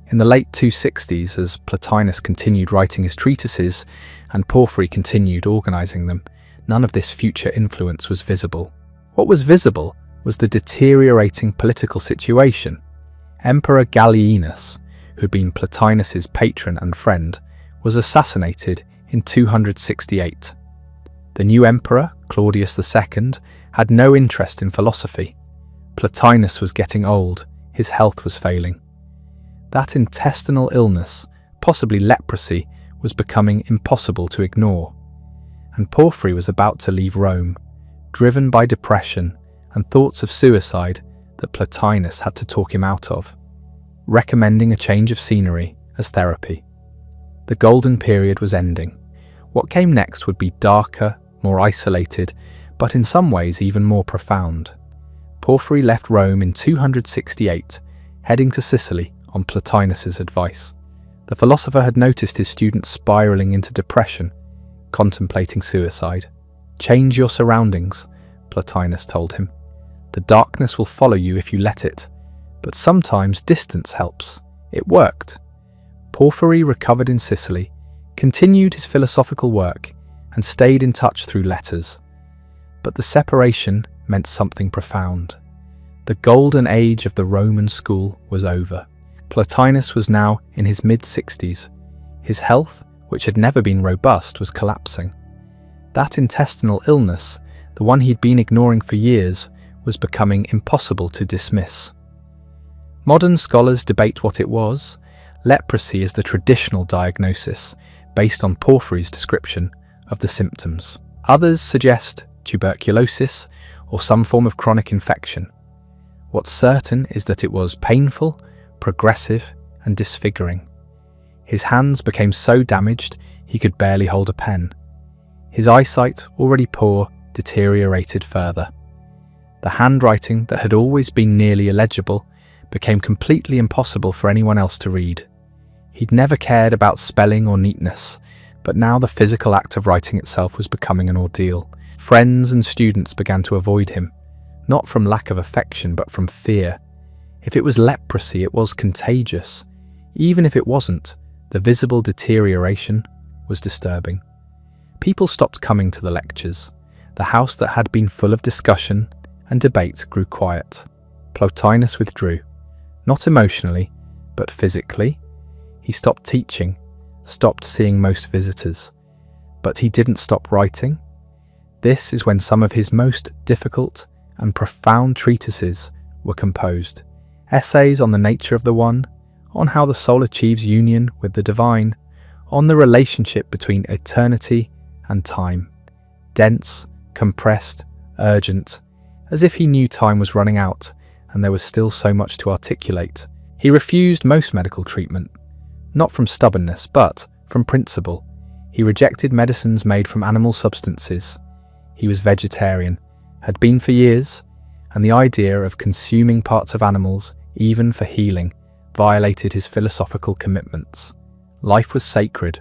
In the late 260s, as Plotinus continued writing his treatises and Porphyry continued organizing them, none of this future influence was visible. What was visible was the deteriorating political situation. Emperor Gallienus, who had been Plotinus's patron and friend, was assassinated in 268. The new emperor, Claudius II, had no interest in philosophy. Plotinus was getting old, his health was failing. That intestinal illness, possibly leprosy, was becoming impossible to ignore. And Porphyry was about to leave Rome, driven by depression and thoughts of suicide that Plotinus had to talk him out of, recommending a change of scenery as therapy. The golden period was ending. What came next would be darker, more isolated, but in some ways even more profound. Porphyry left Rome in 268, heading to Sicily on Plotinus's advice. The philosopher had noticed his student spiraling into depression, contemplating suicide. "Change your surroundings," Plotinus told him. "The darkness will follow you if you let it, but sometimes distance helps." It worked. Porphyry recovered in Sicily, continued his philosophical work, and stayed in touch through letters. But the separation meant something profound. The golden age of the Roman school was over. Plotinus was now in his mid-60s. His health, which had never been robust, was collapsing. That intestinal illness, the one he'd been ignoring for years, was becoming impossible to dismiss. Modern scholars debate what it was. Leprosy is the traditional diagnosis, based on Porphyry's description of the symptoms. Others suggest tuberculosis or some form of chronic infection. What's certain is that it was painful, progressive, and disfiguring. His hands became so damaged he could barely hold a pen. His eyesight, already poor, deteriorated further. The handwriting that had always been nearly illegible became completely impossible for anyone else to read. He'd never cared about spelling or neatness, but now the physical act of writing itself was becoming an ordeal. Friends and students began to avoid him, not from lack of affection, but from fear. If it was leprosy, it was contagious. Even if it wasn't, the visible deterioration was disturbing. People stopped coming to the lectures. The house that had been full of discussion and debate grew quiet. Plotinus withdrew, not emotionally, but physically. He stopped teaching, stopped seeing most visitors. But he didn't stop writing. This is when some of his most difficult and profound treatises were composed. Essays on the nature of the One, on how the soul achieves union with the divine, on the relationship between eternity and time. Dense, compressed, urgent, as if he knew time was running out and there was still so much to articulate. He refused most medical treatment, not from stubbornness, but from principle. He rejected medicines made from animal substances. He was vegetarian, had been for years, and the idea of consuming parts of animals, even for healing, violated his philosophical commitments. Life was sacred.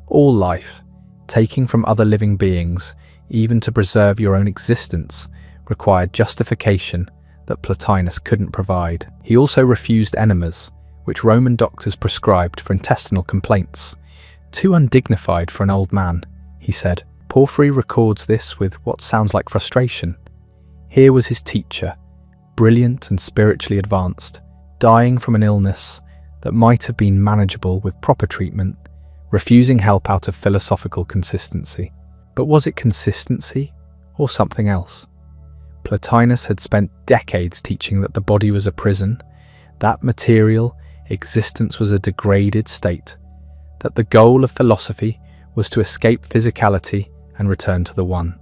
All life, taking from other living beings, even to preserve your own existence, required justification that Plotinus couldn't provide. He also refused enemas, which Roman doctors prescribed for intestinal complaints. "Too undignified for an old man," he said. Porphyry records this with what sounds like frustration. Here was his teacher, brilliant and spiritually advanced, dying from an illness that might have been manageable with proper treatment, refusing help out of philosophical consistency. But was it consistency or something else? Plotinus had spent decades teaching that the body was a prison, that material existence was a degraded state, that the goal of philosophy was to escape physicality and return to the One.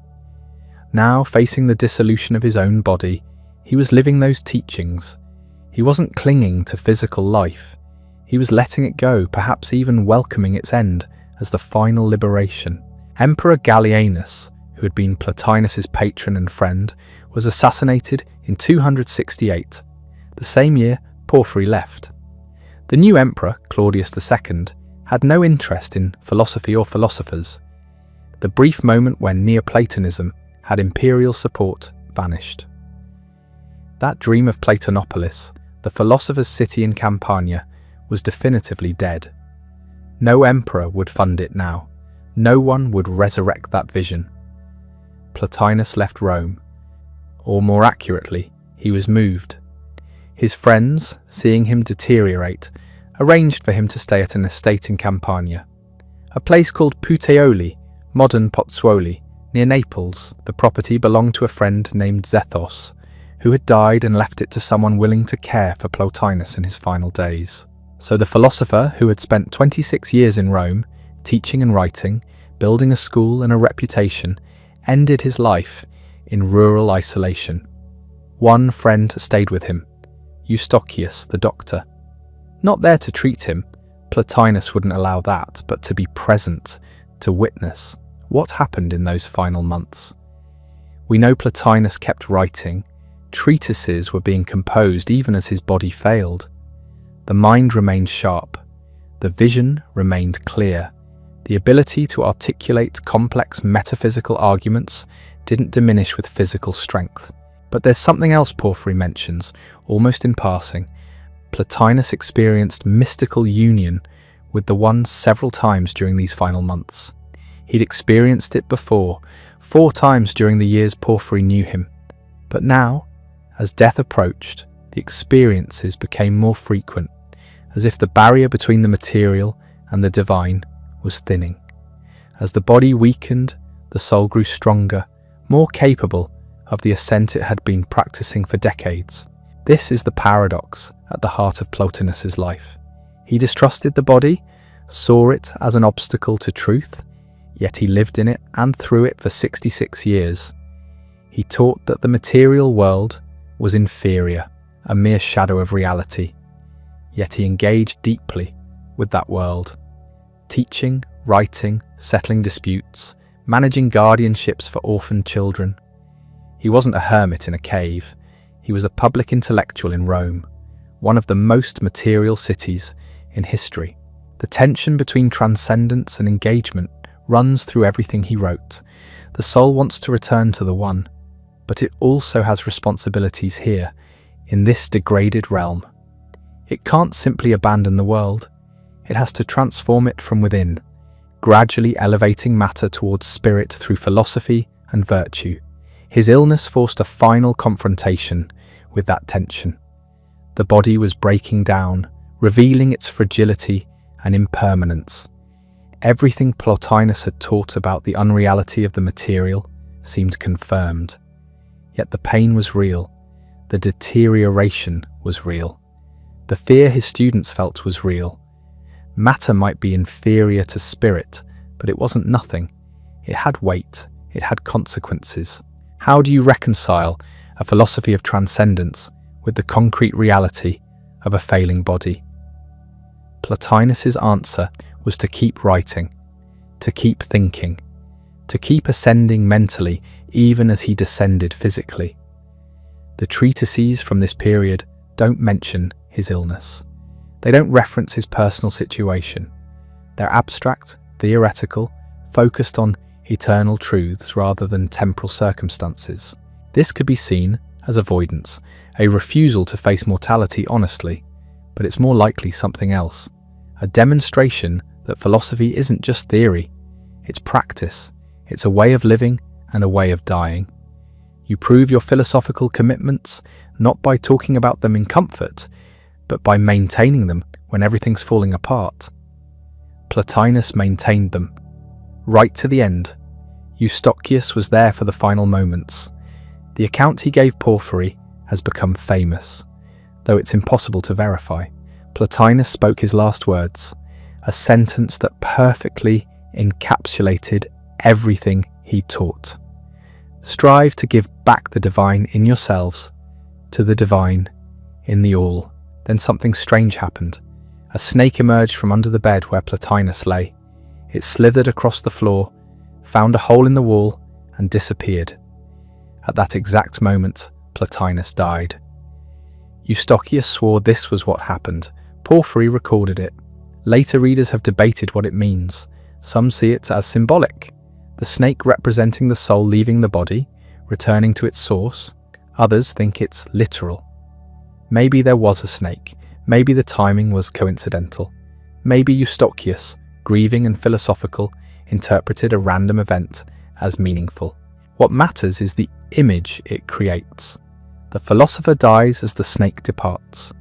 Now, facing the dissolution of his own body, he was living those teachings. He wasn't clinging to physical life. He was letting it go, perhaps even welcoming its end as the final liberation. Emperor Gallienus, who had been Plotinus's patron and friend, was assassinated in 268, the same year Porphyry left. The new emperor, Claudius II, had no interest in philosophy or philosophers. The brief moment when Neoplatonism had imperial support vanished. That dream of Platonopolis, the philosopher's city in Campania, was definitively dead. No emperor would fund it now. No one would resurrect that vision. Plotinus left Rome, or more accurately, he was moved. His friends, seeing him deteriorate, arranged for him to stay at an estate in Campania, a place called Puteoli, modern Pozzuoli, near Naples. The property belonged to a friend named Zethos, who had died and left it to someone willing to care for Plotinus in his final days. So the philosopher, who had spent 26 years in Rome, teaching and writing, building a school and a reputation, ended his life in rural isolation. One friend stayed with him, Eustochius, the doctor. Not there to treat him, Plotinus wouldn't allow that, but to be present, to witness what happened in those final months. We know Plotinus kept writing. Treatises were being composed even as his body failed. The mind remained sharp. The vision remained clear. The ability to articulate complex metaphysical arguments didn't diminish with physical strength. But there's something else Porphyry mentions, almost in passing. Plotinus experienced mystical union with the One several times during these final months. He'd experienced it before, 4 times during the years Porphyry knew him. But now, as death approached, the experiences became more frequent, as if the barrier between the material and the divine was thinning. As the body weakened, the soul grew stronger, more capable of the ascent it had been practicing for decades. This is the paradox at the heart of Plotinus's life. He distrusted the body, saw it as an obstacle to truth, yet he lived in it and through it for 66 years. He taught that the material world was inferior, a mere shadow of reality. Yet he engaged deeply with that world, teaching, writing, settling disputes, managing guardianships for orphaned children. He wasn't a hermit in a cave. He was a public intellectual in Rome, one of the most material cities in history. The tension between transcendence and engagement runs through everything he wrote. The soul wants to return to the One, but it also has responsibilities here, in this degraded realm. It can't simply abandon the world. It has to transform it from within, gradually elevating matter towards spirit through philosophy and virtue. His illness forced a final confrontation with that tension. The body was breaking down, revealing its fragility and impermanence. Everything Plotinus had taught about the unreality of the material seemed confirmed. Yet the pain was real. The deterioration was real. The fear his students felt was real. Matter might be inferior to spirit, but it wasn't nothing. It had weight. It had consequences. How do you reconcile a philosophy of transcendence with the concrete reality of a failing body? Plotinus's answer was to keep writing, to keep thinking, to keep ascending mentally even as he descended physically. The treatises from this period don't mention his illness. They don't reference his personal situation. They're abstract, theoretical, focused on eternal truths rather than temporal circumstances. This could be seen as avoidance, a refusal to face mortality honestly, but it's more likely something else, a demonstration that philosophy isn't just theory, it's practice, it's a way of living and a way of dying. You prove your philosophical commitments not by talking about them in comfort, but by maintaining them when everything's falling apart. Plotinus maintained them, right to the end. Eustochius was there for the final moments. The account he gave Porphyry has become famous, though it's impossible to verify. Plotinus spoke his last words, a sentence that perfectly encapsulated everything he taught. Strive to give back the divine in yourselves to the divine in the all. Then something strange happened. A snake emerged from under the bed where Plotinus lay. It slithered across the floor, found a hole in the wall, and disappeared. At that exact moment, Plotinus died. Eustochius swore this was what happened. Porphyry recorded it. Later readers have debated what it means. Some see it as symbolic, the snake representing the soul leaving the body, returning to its source. Others think it's literal. Maybe there was a snake. Maybe the timing was coincidental. Maybe Eustochius, grieving and philosophical, interpreted a random event as meaningful. What matters is the image it creates. The philosopher dies as the snake departs.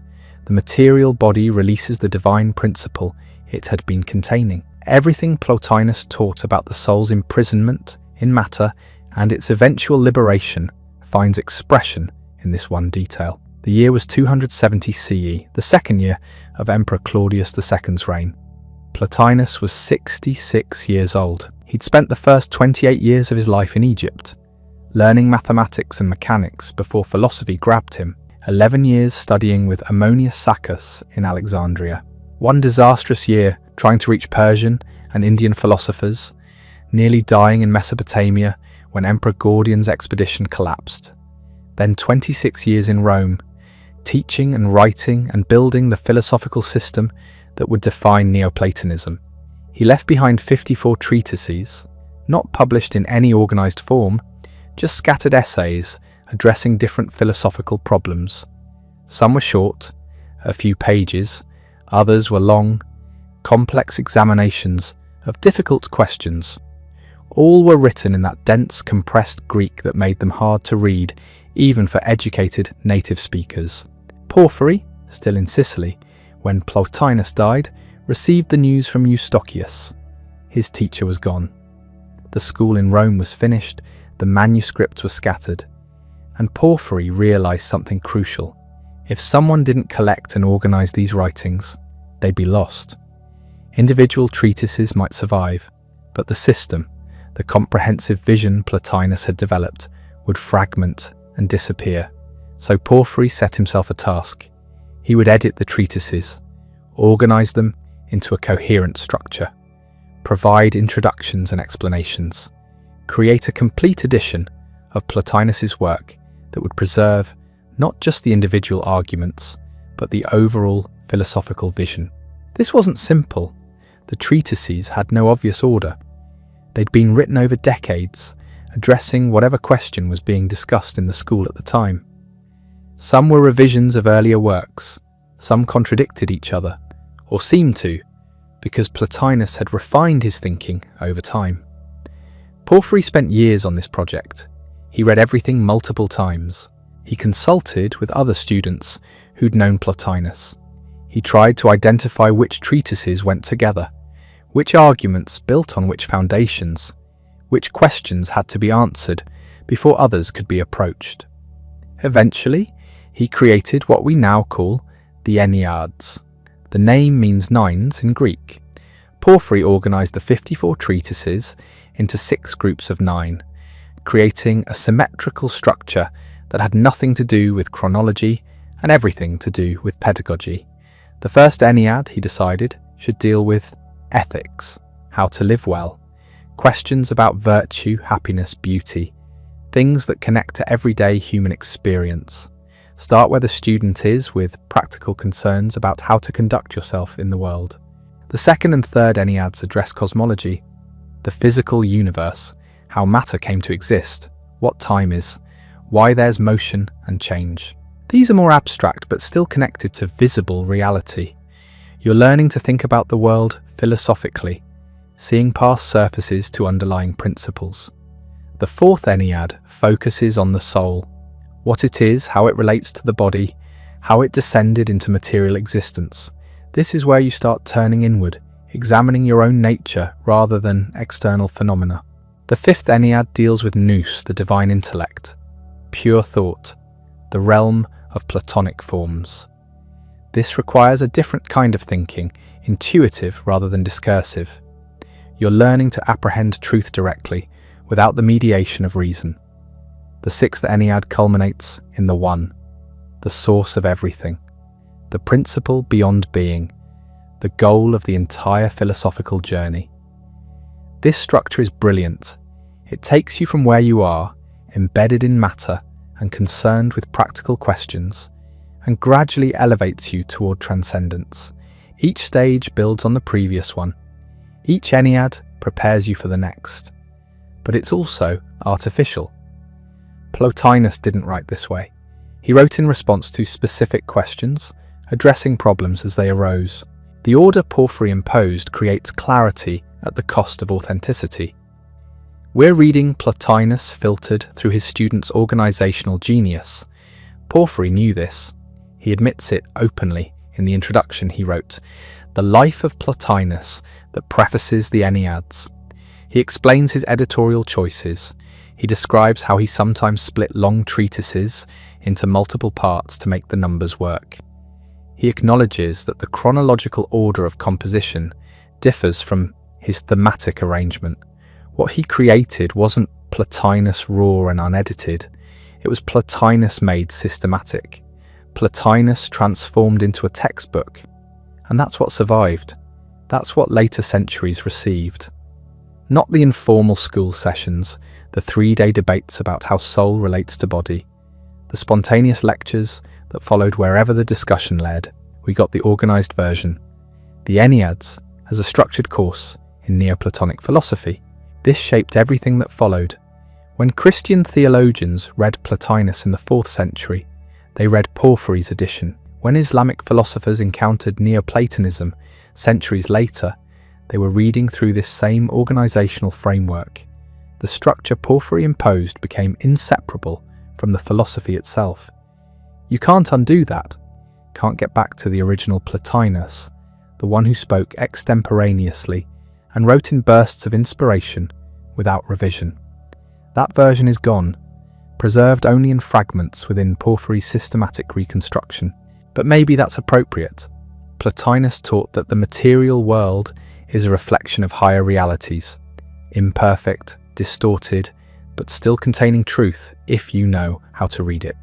The material body releases the divine principle it had been containing. Everything Plotinus taught about the soul's imprisonment in matter and its eventual liberation finds expression in this one detail. The year was 270 CE, the second year of Emperor Claudius II's reign. Plotinus was 66 years old. He'd spent the first 28 years of his life in Egypt, learning mathematics and mechanics before philosophy grabbed him, 11 years studying with Ammonius Saccas in Alexandria. One disastrous year trying to reach Persian and Indian philosophers, nearly dying in Mesopotamia when Emperor Gordian's expedition collapsed. Then 26 years in Rome, teaching and writing and building the philosophical system that would define Neoplatonism. He left behind 54 treatises, not published in any organized form, just scattered essays addressing different philosophical problems. Some were short, a few pages, others were long, complex examinations of difficult questions. All were written in that dense, compressed Greek that made them hard to read, even for educated native speakers. Porphyry, still in Sicily, when Plotinus died, received the news from Eustochius. His teacher was gone. The school in Rome was finished, the manuscripts were scattered, and Porphyry realized something crucial. If someone didn't collect and organize these writings, they'd be lost. Individual treatises might survive, but the system, the comprehensive vision Plotinus had developed, would fragment and disappear. So Porphyry set himself a task. He would edit the treatises, organize them into a coherent structure, provide introductions and explanations, create a complete edition of Plotinus's work that would preserve not just the individual arguments, but the overall philosophical vision. This wasn't simple. The treatises had no obvious order. They'd been written over decades, addressing whatever question was being discussed in the school at the time. Some were revisions of earlier works, some contradicted each other, or seemed to, because Plotinus had refined his thinking over time. Porphyry spent years on this project. He read everything multiple times. He consulted with other students who'd known Plotinus. He tried to identify which treatises went together, which arguments built on which foundations, which questions had to be answered before others could be approached. Eventually, he created what we now call the Enneads. The name means nines in Greek. Porphyry organized the 54 treatises into 6 groups of 9, creating a symmetrical structure that had nothing to do with chronology and everything to do with pedagogy. The first Ennead, he decided, should deal with ethics, how to live well, questions about virtue, happiness, beauty, things that connect to everyday human experience. Start where the student is with practical concerns about how to conduct yourself in the world. The second and third Enneads address cosmology, the physical universe, how matter came to exist, what time is, why there's motion and change. These are more abstract but still connected to visible reality. You're learning to think about the world philosophically, seeing past surfaces to underlying principles. The fourth Ennead focuses on the soul, what it is, how it relates to the body, how it descended into material existence. This is where you start turning inward, examining your own nature rather than external phenomena. The fifth Ennead deals with nous, the divine intellect, pure thought, the realm of Platonic forms. This requires a different kind of thinking, intuitive rather than discursive. You're learning to apprehend truth directly, without the mediation of reason. The sixth Ennead culminates in the One, the source of everything, the principle beyond being, the goal of the entire philosophical journey. This structure is brilliant. It takes you from where you are, embedded in matter and concerned with practical questions, and gradually elevates you toward transcendence. Each stage builds on the previous one. Each Ennead prepares you for the next. But it's also artificial. Plotinus didn't write this way. He wrote in response to specific questions, addressing problems as they arose. The order Porphyry imposed creates clarity at the cost of authenticity. We're reading Plotinus filtered through his students' organizational genius. Porphyry knew this. He admits it openly in the introduction he wrote, "The life of Plotinus that prefaces the Enneads." He explains his editorial choices. He describes how he sometimes split long treatises into multiple parts to make the numbers work. He acknowledges that the chronological order of composition differs from his thematic arrangement. What he created wasn't Plotinus raw and unedited. It was Plotinus made systematic. Plotinus transformed into a textbook. And that's what survived. That's what later centuries received. Not the informal school sessions, the 3-day debates about how soul relates to body, the spontaneous lectures that followed wherever the discussion led. We got the organized version. The Enneads as a structured course in Neoplatonic philosophy. This shaped everything that followed. When Christian theologians read Plotinus in the 4th century, they read Porphyry's edition. When Islamic philosophers encountered Neoplatonism centuries later, they were reading through this same organizational framework. The structure Porphyry imposed became inseparable from the philosophy itself. You can't undo that. Can't get back to the original Plotinus, the one who spoke extemporaneously and wrote in bursts of inspiration without revision. That version is gone, preserved only in fragments within Porphyry's systematic reconstruction. But maybe that's appropriate. Plotinus taught that the material world is a reflection of higher realities, imperfect, distorted, but still containing truth if you know how to read it.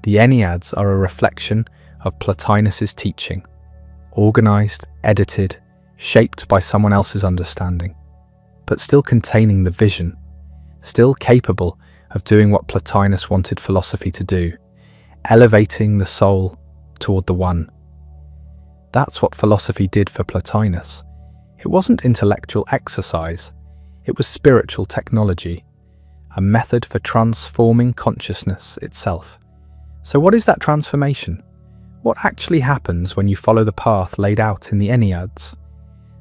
The Enneads are a reflection of Plotinus's teaching, organized, edited, shaped by someone else's understanding, but still containing the vision, still capable of doing what Plotinus wanted philosophy to do, elevating the soul toward the One. That's what philosophy did for Plotinus. It wasn't intellectual exercise, it was spiritual technology, a method for transforming consciousness itself. So what is that transformation? What actually happens when you follow the path laid out in the Enneads?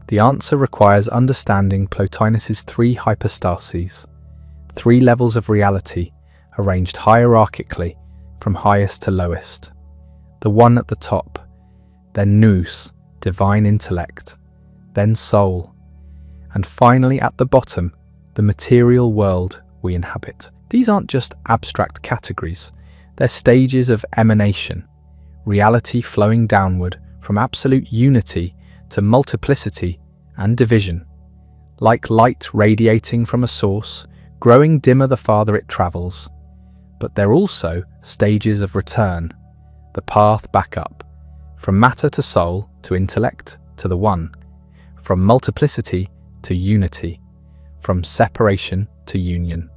The answer requires understanding Plotinus's 3 hypostases, 3 levels of reality arranged hierarchically from highest to lowest. The One at the top, then nous, divine intellect, then soul, and finally at the bottom, the material world we inhabit. These aren't just abstract categories, they're stages of emanation, reality flowing downward from absolute unity to multiplicity and division. Like light radiating from a source, growing dimmer the farther it travels. But they're also stages of return, the path back up, from matter to soul to intellect to the One, from multiplicity to unity, from separation to union.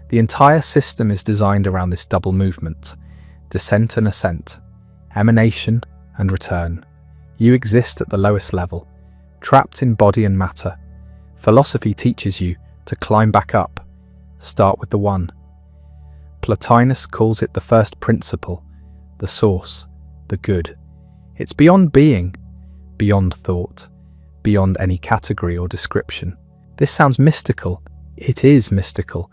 The entire system is designed around this double movement, descent and ascent, emanation and return. You exist at the lowest level, trapped in body and matter. Philosophy teaches you to climb back up, start with the One. Plotinus calls it the first principle, the source, the good. It's beyond being, beyond thought, beyond any category or description. This sounds mystical. It is mystical,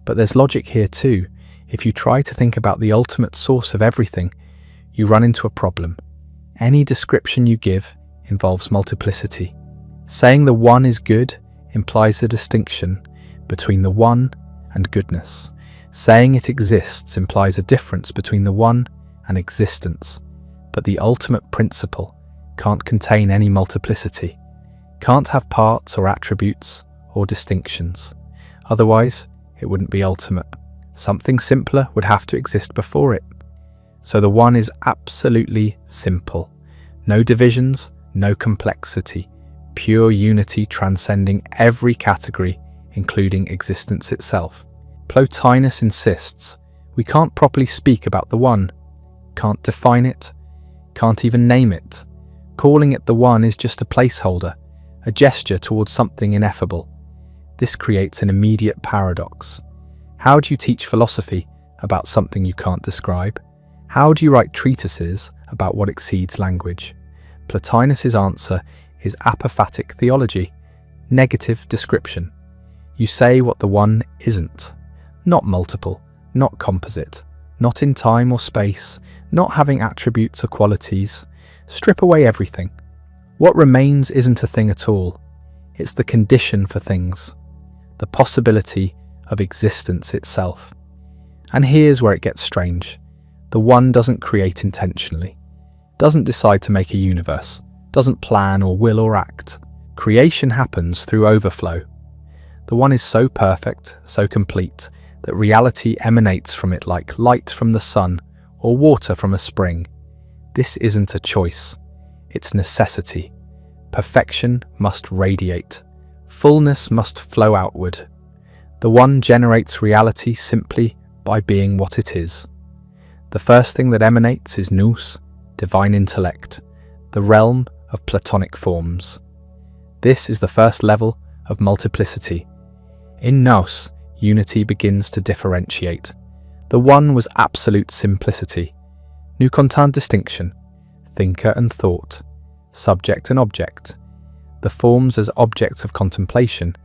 but there's logic here too. If you try to think about the ultimate source of everything, you run into a problem. Any description you give involves multiplicity. Saying the One is good implies a distinction between the One and goodness. Saying it exists implies a difference between the One and existence. But the ultimate principle can't contain any multiplicity. Can't have parts or attributes or distinctions. Otherwise, it wouldn't be ultimate. Something simpler would have to exist before it. So the One is absolutely simple. No divisions, no complexity. Pure unity transcending every category, including existence itself. Plotinus insists we can't properly speak about the One, can't define it, can't even name it. Calling it the One is just a placeholder, a gesture towards something ineffable. This creates an immediate paradox. How do you teach philosophy about something you can't describe? How do you write treatises about what exceeds language? Plotinus's answer is apophatic theology, negative description. You say what the One isn't, not multiple, not composite, not in time or space, not having attributes or qualities. Strip away everything. What remains isn't a thing at all. It's the condition for things, the possibility of existence itself. And here's where it gets strange. The One doesn't create intentionally, doesn't decide to make a universe, doesn't plan or will or act. Creation happens through overflow. The One is so perfect, so complete, that reality emanates from it like light from the sun or water from a spring. This isn't a choice, it's necessity. Perfection must radiate. Fullness must flow outward. The One generates reality simply by being what it is. The first thing that emanates is nous, divine intellect, the realm of Platonic forms. This is the first level of multiplicity. In nous, unity begins to differentiate. The One was absolute simplicity, nous content distinction, thinker and thought, subject and object, the forms as objects of contemplation,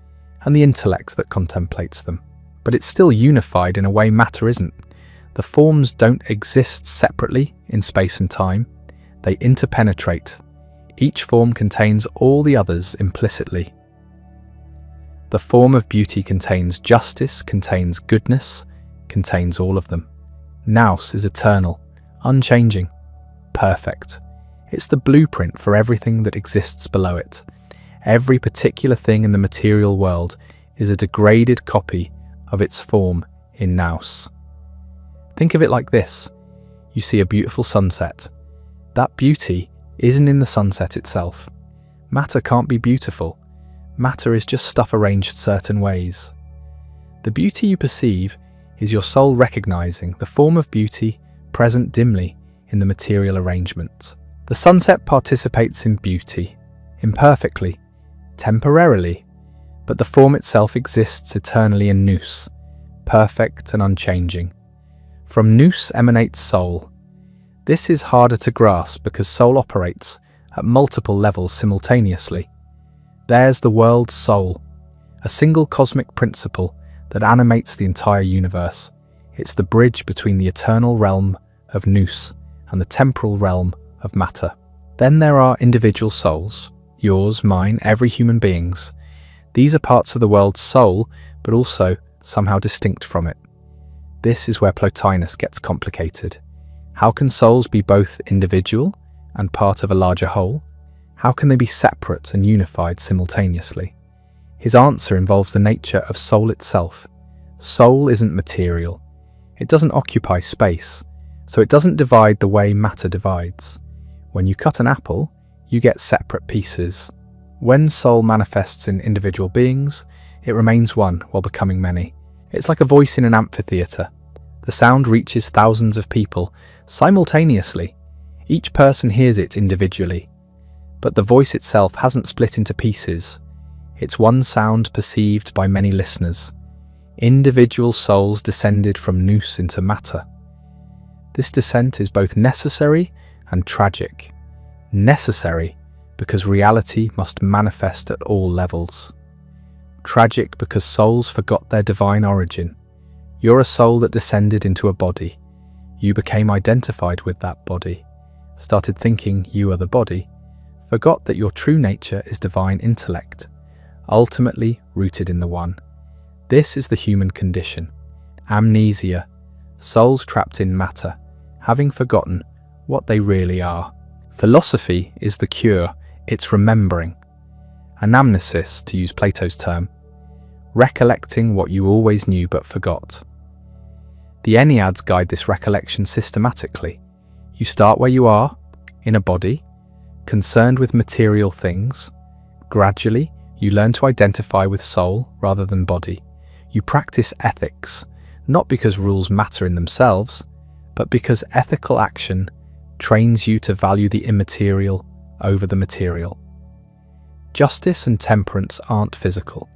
and the intellect that contemplates them. But it's still unified in a way matter isn't. The forms don't exist separately in space and time, they interpenetrate. Each form contains all the others implicitly. The form of beauty contains justice, contains goodness, contains all of them. Nous is eternal, unchanging, perfect. It's the blueprint for everything that exists below it. Every particular thing in the material world is a degraded copy of its form in nous. Think of it like this. You see a beautiful sunset. That beauty isn't in the sunset itself. Matter can't be beautiful. Matter is just stuff arranged certain ways. The beauty you perceive is your soul recognizing the form of beauty present dimly in the material arrangement. The sunset participates in beauty, imperfectly, temporarily, but the form itself exists eternally in nous, perfect and unchanging. From nous emanates soul. This is harder to grasp because soul operates at multiple levels simultaneously. There's the world's soul, a single cosmic principle that animates the entire universe. It's the bridge between the eternal realm of nous and the temporal realm of matter. Then there are individual souls, yours, mine, every human being's. These are parts of the world's soul, but also somehow distinct from it. This is where Plotinus gets complicated. How can souls be both individual and part of a larger whole? How can they be separate and unified simultaneously? His answer involves the nature of soul itself. Soul isn't material. It doesn't occupy space, so it doesn't divide the way matter divides. When you cut an apple, you get separate pieces. When soul manifests in individual beings, it remains one while becoming many. It's like a voice in an amphitheatre. The sound reaches thousands of people simultaneously. Each person hears it individually. But the voice itself hasn't split into pieces. It's one sound perceived by many listeners. Individual souls descended from nous into matter. This descent is both necessary and tragic. Necessary because reality must manifest at all levels. Tragic because souls forgot their divine origin. You're a soul that descended into a body. You became identified with that body, started thinking you are the body, forgot that your true nature is divine intellect, ultimately rooted in the One. This is the human condition. Amnesia, souls trapped in matter, having forgotten what they really are. Philosophy is the cure, it's remembering. anamnesis, to use Plato's term, recollecting what you always knew but forgot. The Enneads guide this recollection systematically. You start where you are, in a body, concerned with material things. Gradually, you learn to identify with soul rather than body. You practice ethics, not because rules matter in themselves, but because ethical action trains you to value the immaterial over the material. Justice and temperance aren't physical.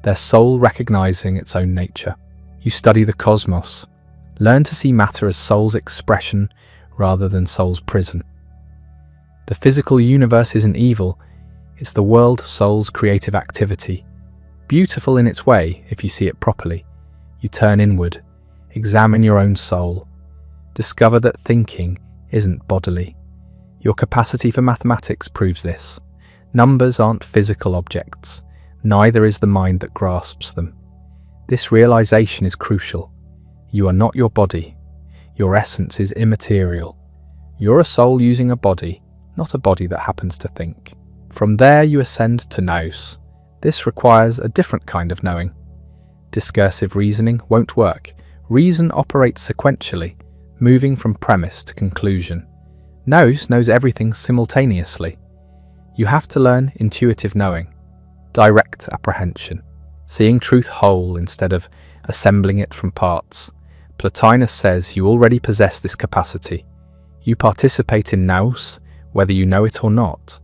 They're soul recognizing its own nature. You study the cosmos. Learn to see matter as soul's expression rather than soul's prison. The physical universe isn't evil, it's the world soul's creative activity. Beautiful in its way if you see it properly. You turn inward, examine your own soul, discover that thinking isn't bodily. Your capacity for mathematics proves this. Numbers aren't physical objects, neither is the mind that grasps them. This realization is crucial. You are not your body. Your essence is immaterial. You're a soul using a body, not a body that happens to think. From there you ascend to nous. This requires a different kind of knowing. Discursive reasoning won't work. Reason operates sequentially, moving from premise to conclusion. Nous knows everything simultaneously. You have to learn intuitive knowing, direct apprehension, seeing truth whole instead of assembling it from parts. Plotinus says you already possess this capacity. You participate in nous, whether you know it or not.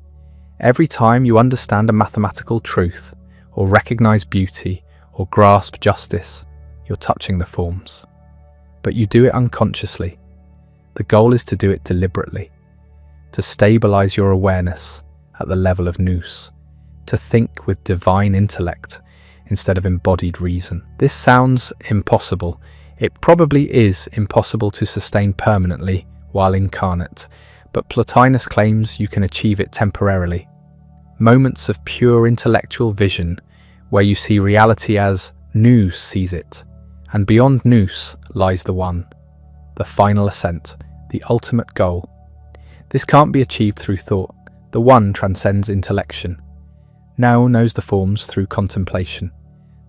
Every time you understand a mathematical truth, or recognize beauty, or grasp justice, you're touching the forms. But you do it unconsciously. The goal is to do it deliberately, to stabilize your awareness at the level of nous, to think with divine intellect instead of embodied reason. This sounds impossible. It probably is impossible to sustain permanently while incarnate, but Plotinus claims you can achieve it temporarily. Moments of pure intellectual vision where you see reality as nous sees it, and beyond nous lies the One, the final ascent, the ultimate goal. This can't be achieved through thought. The One transcends intellection. Now knows the forms through contemplation.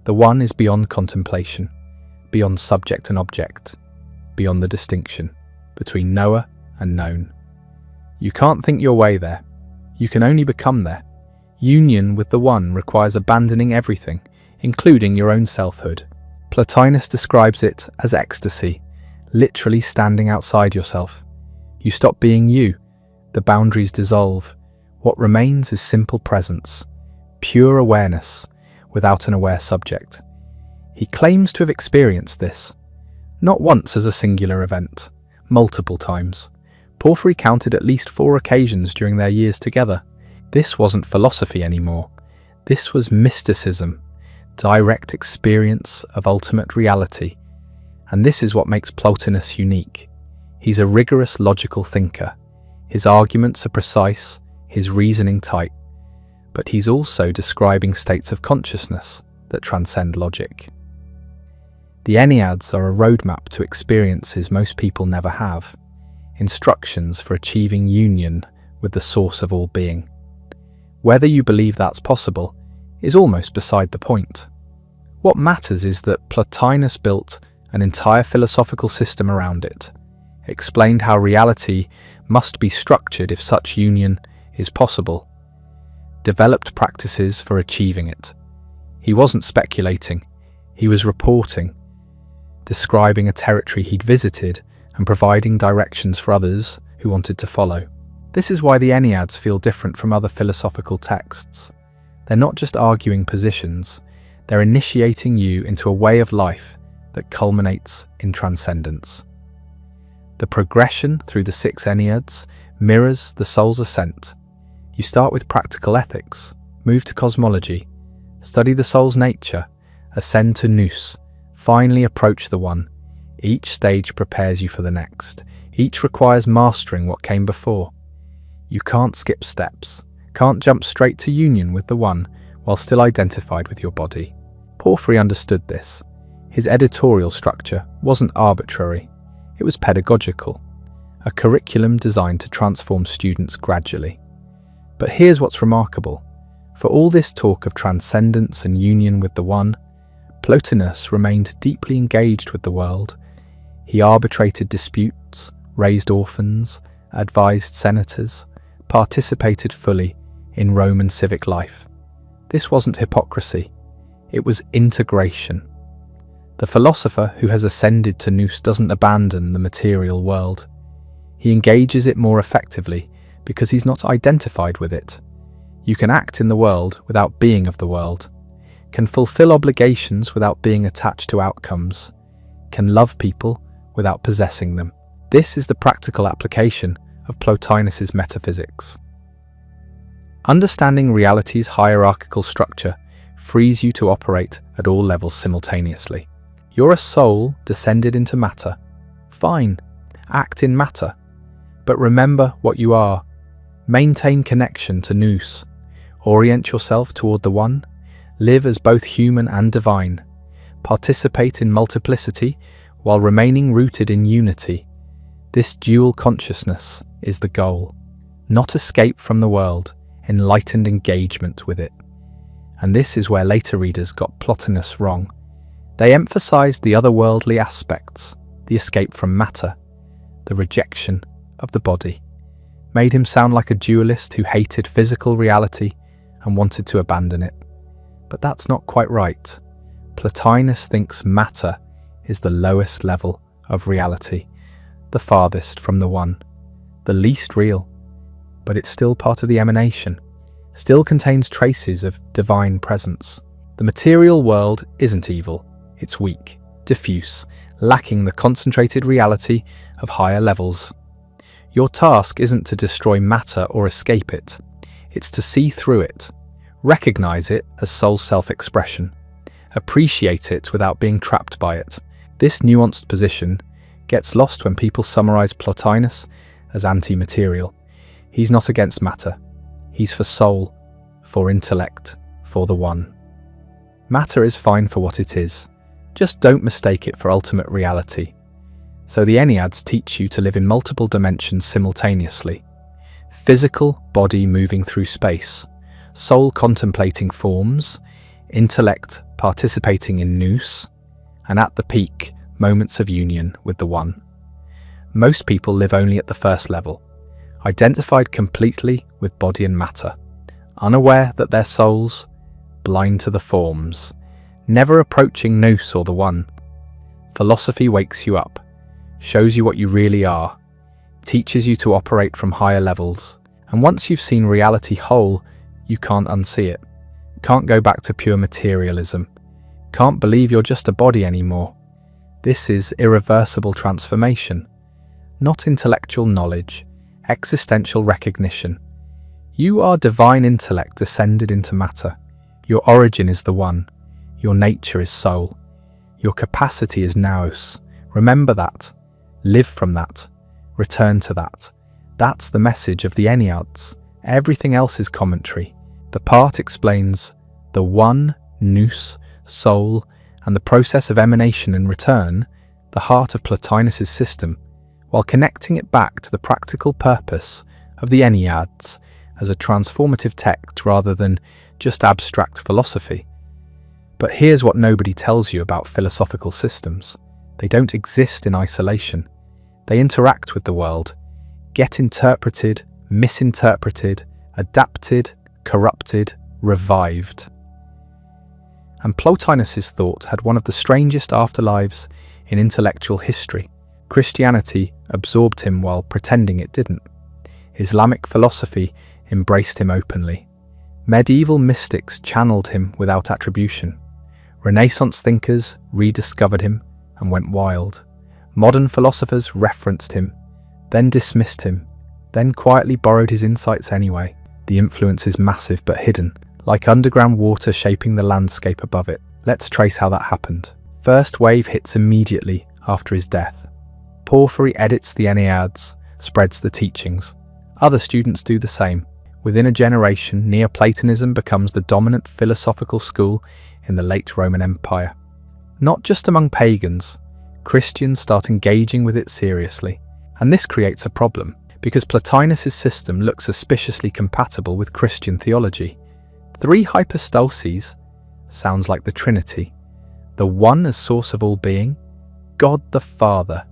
The One is beyond contemplation, beyond subject and object, beyond the distinction between knower and known. You can't think your way there. You can only become there. Union with the One requires abandoning everything, including your own selfhood. Plotinus describes it as ecstasy, literally standing outside yourself. You stop being you. The boundaries dissolve. What remains is simple presence, pure awareness, without an aware subject. He claims to have experienced this, not once as a singular event, multiple times. Porphyry counted at least 4 occasions during their years together. This wasn't philosophy anymore. This was mysticism, direct experience of ultimate reality. And this is what makes Plotinus unique. He's a rigorous logical thinker. His arguments are precise, his reasoning tight. But he's also describing states of consciousness that transcend logic. The Enneads are a roadmap to experiences most people never have, instructions for achieving union with the source of all being. Whether you believe that's possible is almost beside the point. What matters is that Plotinus built an entire philosophical system around it, explained how reality must be structured if such union is possible, developed practices for achieving it. He wasn't speculating, he was reporting, describing a territory he'd visited and providing directions for others who wanted to follow. This is why the Enneads feel different from other philosophical texts. They're not just arguing positions, they're initiating you into a way of life that culminates in transcendence. The progression through the 6 Enneads mirrors the soul's ascent. You start with practical ethics, move to cosmology, study the soul's nature, ascend to nous, finally approach the One. Each stage prepares you for the next. Each requires mastering what came before. You can't skip steps, can't jump straight to union with the One while still identified with your body. Porphyry understood this. His editorial structure wasn't arbitrary, it was pedagogical, a curriculum designed to transform students gradually. But here's what's remarkable. For all this talk of transcendence and union with the One, Plotinus remained deeply engaged with the world. He arbitrated disputes, raised orphans, advised senators, participated fully in Roman civic life. This wasn't hypocrisy, it was integration. The philosopher who has ascended to nous doesn't abandon the material world. He engages it more effectively because he's not identified with it. You can act in the world without being of the world, can fulfill obligations without being attached to outcomes, can love people without possessing them. This is the practical application of Plotinus's metaphysics. Understanding reality's hierarchical structure frees you to operate at all levels simultaneously. You're a soul descended into matter. Fine, act in matter. But remember what you are. Maintain connection to nous. Orient yourself toward the One. Live as both human and divine. Participate in multiplicity while remaining rooted in unity. This dual consciousness is the goal. Not escape from the world, enlightened engagement with it. And this is where later readers got Plotinus wrong. They emphasized the otherworldly aspects, the escape from matter, the rejection of the body. Made him sound like a dualist who hated physical reality and wanted to abandon it. But that's not quite right. Plotinus thinks matter is the lowest level of reality, the farthest from the One, the least real, but it's still part of the emanation, still contains traces of divine presence. The material world isn't evil, it's weak, diffuse, lacking the concentrated reality of higher levels. Your task isn't to destroy matter or escape it, it's to see through it, recognize it as soul self-expression, appreciate it without being trapped by it. This nuanced position gets lost when people summarize Plotinus as anti-material. He's not against matter. He's for soul, for intellect, for the One. Matter is fine for what it is. Just don't mistake it for ultimate reality. So the Enneads teach you to live in multiple dimensions simultaneously. Physical body moving through space, soul contemplating forms, intellect participating in nous, and at the peak, moments of union with the One. Most people live only at the first level, identified completely with body and matter, unaware that they're souls, blind to the forms, never approaching nous or the One. Philosophy wakes you up, shows you what you really are, teaches you to operate from higher levels, and once you've seen reality whole, you can't unsee it. Can't go back to pure materialism. Can't believe you're just a body anymore. This is irreversible transformation, not intellectual knowledge, existential recognition. You are divine intellect descended into matter. Your origin is the One. Your nature is soul. Your capacity is nous. Remember that. Live from that. Return to that. That's the message of the Enneads. Everything else is commentary. The part explains the One, nous, soul, and the process of emanation and return, the heart of Plotinus's system, while connecting it back to the practical purpose of the Enneads as a transformative text rather than just abstract philosophy. But here's what nobody tells you about philosophical systems. They don't exist in isolation. They interact with the world, get interpreted, misinterpreted, adapted, corrupted, revived. And Plotinus's thought had one of the strangest afterlives in intellectual history. Christianity absorbed him while pretending it didn't. Islamic philosophy embraced him openly. Medieval mystics channeled him without attribution. Renaissance thinkers rediscovered him and went wild. Modern philosophers referenced him, then dismissed him, then quietly borrowed his insights anyway. The influence is massive but hidden, like underground water shaping the landscape above it. Let's trace how that happened. First wave hits immediately after his death. Porphyry edits the Enneads, spreads the teachings. Other students do the same. Within a generation, Neoplatonism becomes the dominant philosophical school in the late Roman Empire. Not just among pagans, Christians start engaging with it seriously. And this creates a problem, because Plotinus's system looks suspiciously compatible with Christian theology. Three hypostases sounds like the Trinity. The One as source of all being, God the Father,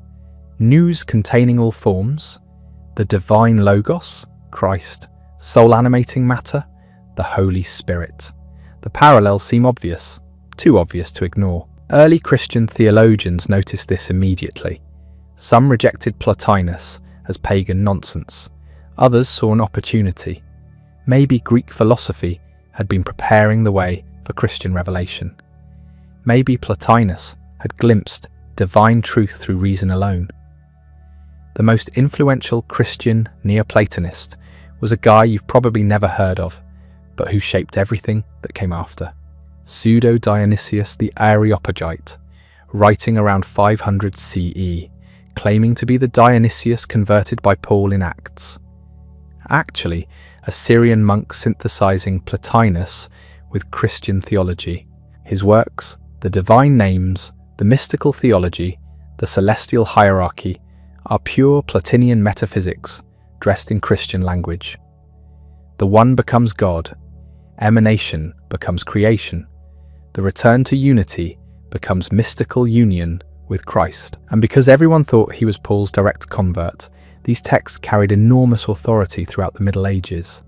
nous containing all forms, the divine Logos, Christ, soul animating matter, the Holy Spirit. The parallels seem obvious, too obvious to ignore. Early Christian theologians noticed this immediately. Some rejected Plotinus as pagan nonsense. Others saw an opportunity. Maybe Greek philosophy had been preparing the way for Christian revelation. Maybe Plotinus had glimpsed divine truth through reason alone. The most influential Christian Neoplatonist was a guy you've probably never heard of, but who shaped everything that came after. Pseudo-Dionysius the Areopagite, writing around 500 CE, claiming to be the Dionysius converted by Paul in Acts. Actually, a Syrian monk synthesizing Plotinus with Christian theology. His works, the divine names, the mystical theology, the celestial hierarchy, are pure Plotinian metaphysics dressed in Christian language. The One becomes God, emanation becomes creation, the return to unity becomes mystical union with Christ. And because everyone thought he was Paul's direct convert, these texts carried enormous authority throughout the Middle Ages.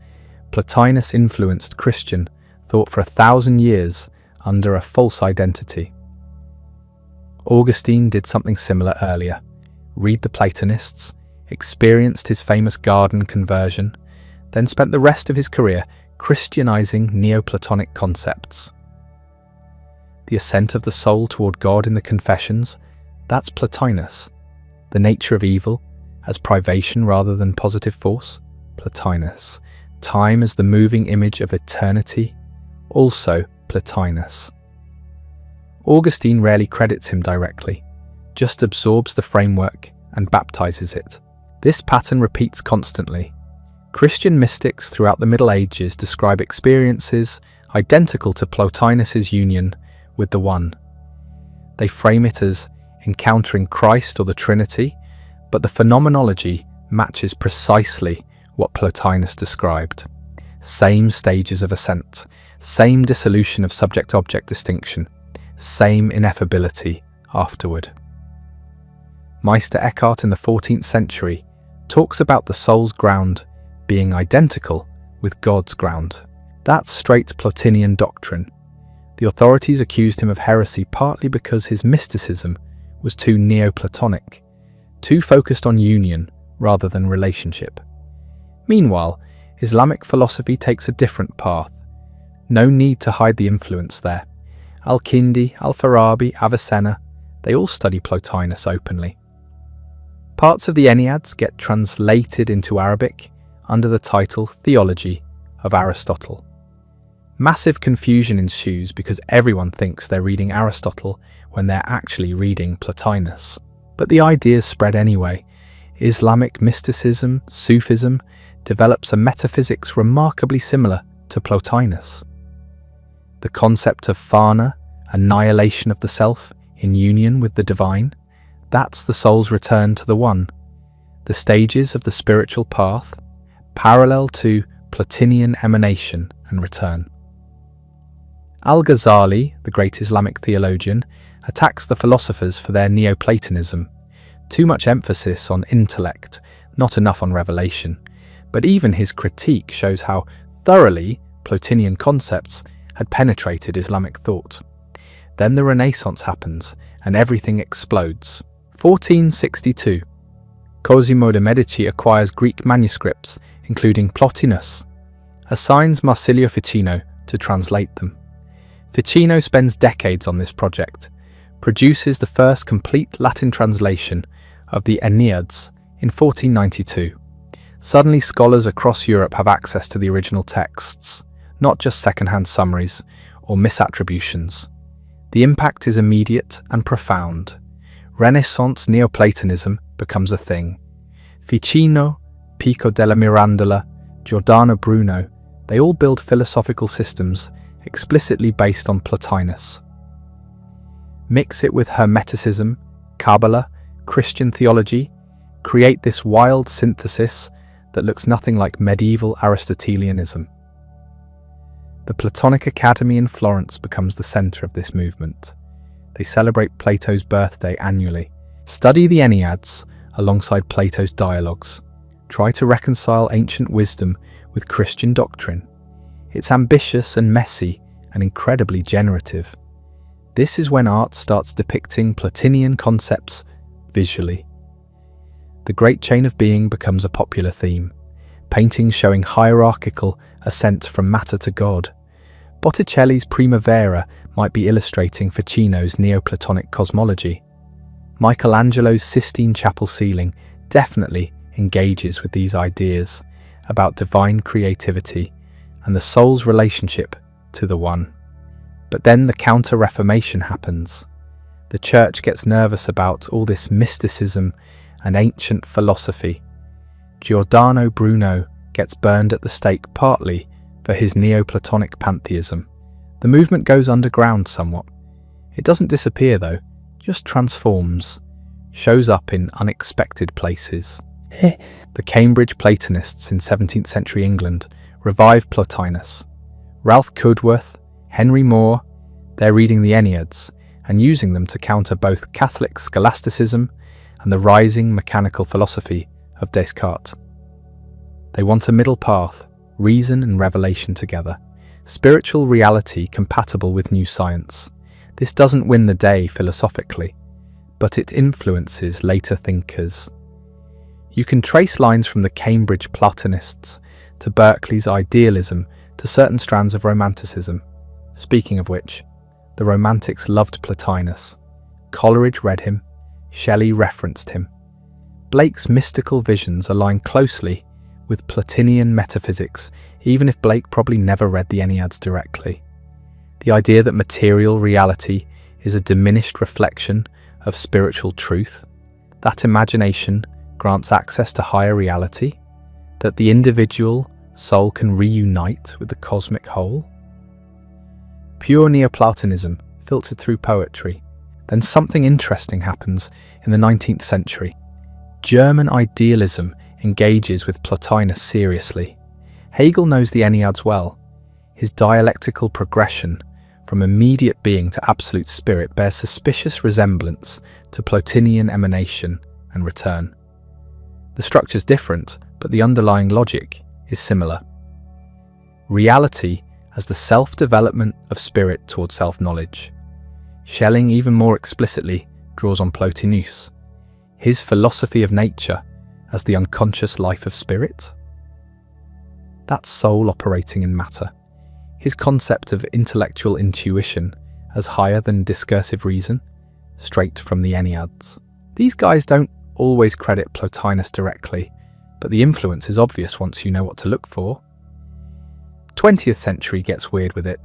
Plotinus influenced Christian thought for 1,000 years under a false identity. Augustine did something similar earlier. Read the Platonists, experienced his famous garden conversion, then spent the rest of his career Christianizing Neoplatonic concepts. The ascent of the soul toward God in the Confessions, that's Plotinus. The nature of evil as privation rather than positive force, Plotinus. Time as the moving image of eternity, also Plotinus. Augustine rarely credits him directly, just absorbs the framework and baptizes it. This pattern repeats constantly. Christian mystics throughout the Middle Ages describe experiences identical to Plotinus's union with the One. They frame it as encountering Christ or the Trinity, but the phenomenology matches precisely what Plotinus described. Same stages of ascent, same dissolution of subject-object distinction, same ineffability afterward. Meister Eckhart in the 14th century talks about the soul's ground being identical with God's ground. That's straight Plotinian doctrine. The authorities accused him of heresy partly because his mysticism was too Neoplatonic, too focused on union rather than relationship. Meanwhile, Islamic philosophy takes a different path. No need to hide the influence there. Al-Kindi, Al-Farabi, Avicenna, they all study Plotinus openly. Parts of the Enneads get translated into Arabic under the title Theology of Aristotle. Massive confusion ensues because everyone thinks they're reading Aristotle when they're actually reading Plotinus. But the ideas spread anyway. Islamic mysticism, Sufism, develops a metaphysics remarkably similar to Plotinus. The concept of fana, annihilation of the self in union with the divine, that's the soul's return to the One. The stages of the spiritual path, parallel to Plotinian emanation and return. Al-Ghazali, the great Islamic theologian, attacks the philosophers for their Neoplatonism. Too much emphasis on intellect, not enough on revelation. But even his critique shows how thoroughly Plotinian concepts had penetrated Islamic thought. Then the Renaissance happens, and everything explodes. 1462. Cosimo de' Medici acquires Greek manuscripts, including Plotinus, assigns Marsilio Ficino to translate them. Ficino spends decades on this project, produces the first complete Latin translation of the Enneads in 1492. Suddenly scholars across Europe have access to the original texts, not just second-hand summaries or misattributions. The impact is immediate and profound. Renaissance Neoplatonism becomes a thing. Ficino, Pico della Mirandola, Giordano Bruno, they all build philosophical systems explicitly based on Plotinus. Mix it with Hermeticism, Kabbalah, Christian theology, create this wild synthesis that looks nothing like medieval Aristotelianism. The Platonic Academy in Florence becomes the center of this movement. They celebrate Plato's birthday annually. Study the Enneads alongside Plato's dialogues. Try to reconcile ancient wisdom with Christian doctrine. It's ambitious and messy and incredibly generative. This is when art starts depicting Platonian concepts visually. The Great Chain of Being becomes a popular theme, paintings showing hierarchical ascent from matter to God. Botticelli's Primavera might be illustrating Ficino's Neoplatonic cosmology. Michelangelo's Sistine Chapel ceiling definitely engages with these ideas about divine creativity and the soul's relationship to the One. But then the Counter-Reformation happens. The Church gets nervous about all this mysticism and ancient philosophy. Giordano Bruno gets burned at the stake partly for his Neoplatonic pantheism. The movement goes underground somewhat. It doesn't disappear though, just transforms, shows up in unexpected places. The Cambridge Platonists in 17th century England revive Plotinus. Ralph Cudworth, Henry Moore, they're reading the Enneads and using them to counter both Catholic scholasticism and the rising mechanical philosophy of Descartes. They want a middle path, reason and revelation together, spiritual reality compatible with new science. This doesn't win the day philosophically, but it influences later thinkers. You can trace lines from the Cambridge Platonists to Berkeley's idealism to certain strands of Romanticism. Speaking of which, the Romantics loved Plotinus. Coleridge read him, Shelley referenced him. Blake's mystical visions align closely with Platonian metaphysics, even if Blake probably never read the Enneads directly. The idea that material reality is a diminished reflection of spiritual truth, that imagination grants access to higher reality, that the individual soul can reunite with the cosmic whole. Pure Neoplatonism filtered through poetry. Then something interesting happens in the 19th century. German idealism engages with Plotinus seriously. Hegel knows the Enneads well. His dialectical progression from immediate being to absolute spirit bears suspicious resemblance to Plotinian emanation and return. The structure's different, but the underlying logic is similar. Reality as the self-development of spirit toward self-knowledge. Schelling even more explicitly draws on Plotinus, his philosophy of nature as the unconscious life of spirit. That's soul operating in matter, his concept of intellectual intuition as higher than discursive reason, straight from the Enneads. These guys don't always credit Plotinus directly, but the influence is obvious once you know what to look for. 20th century gets weird with it.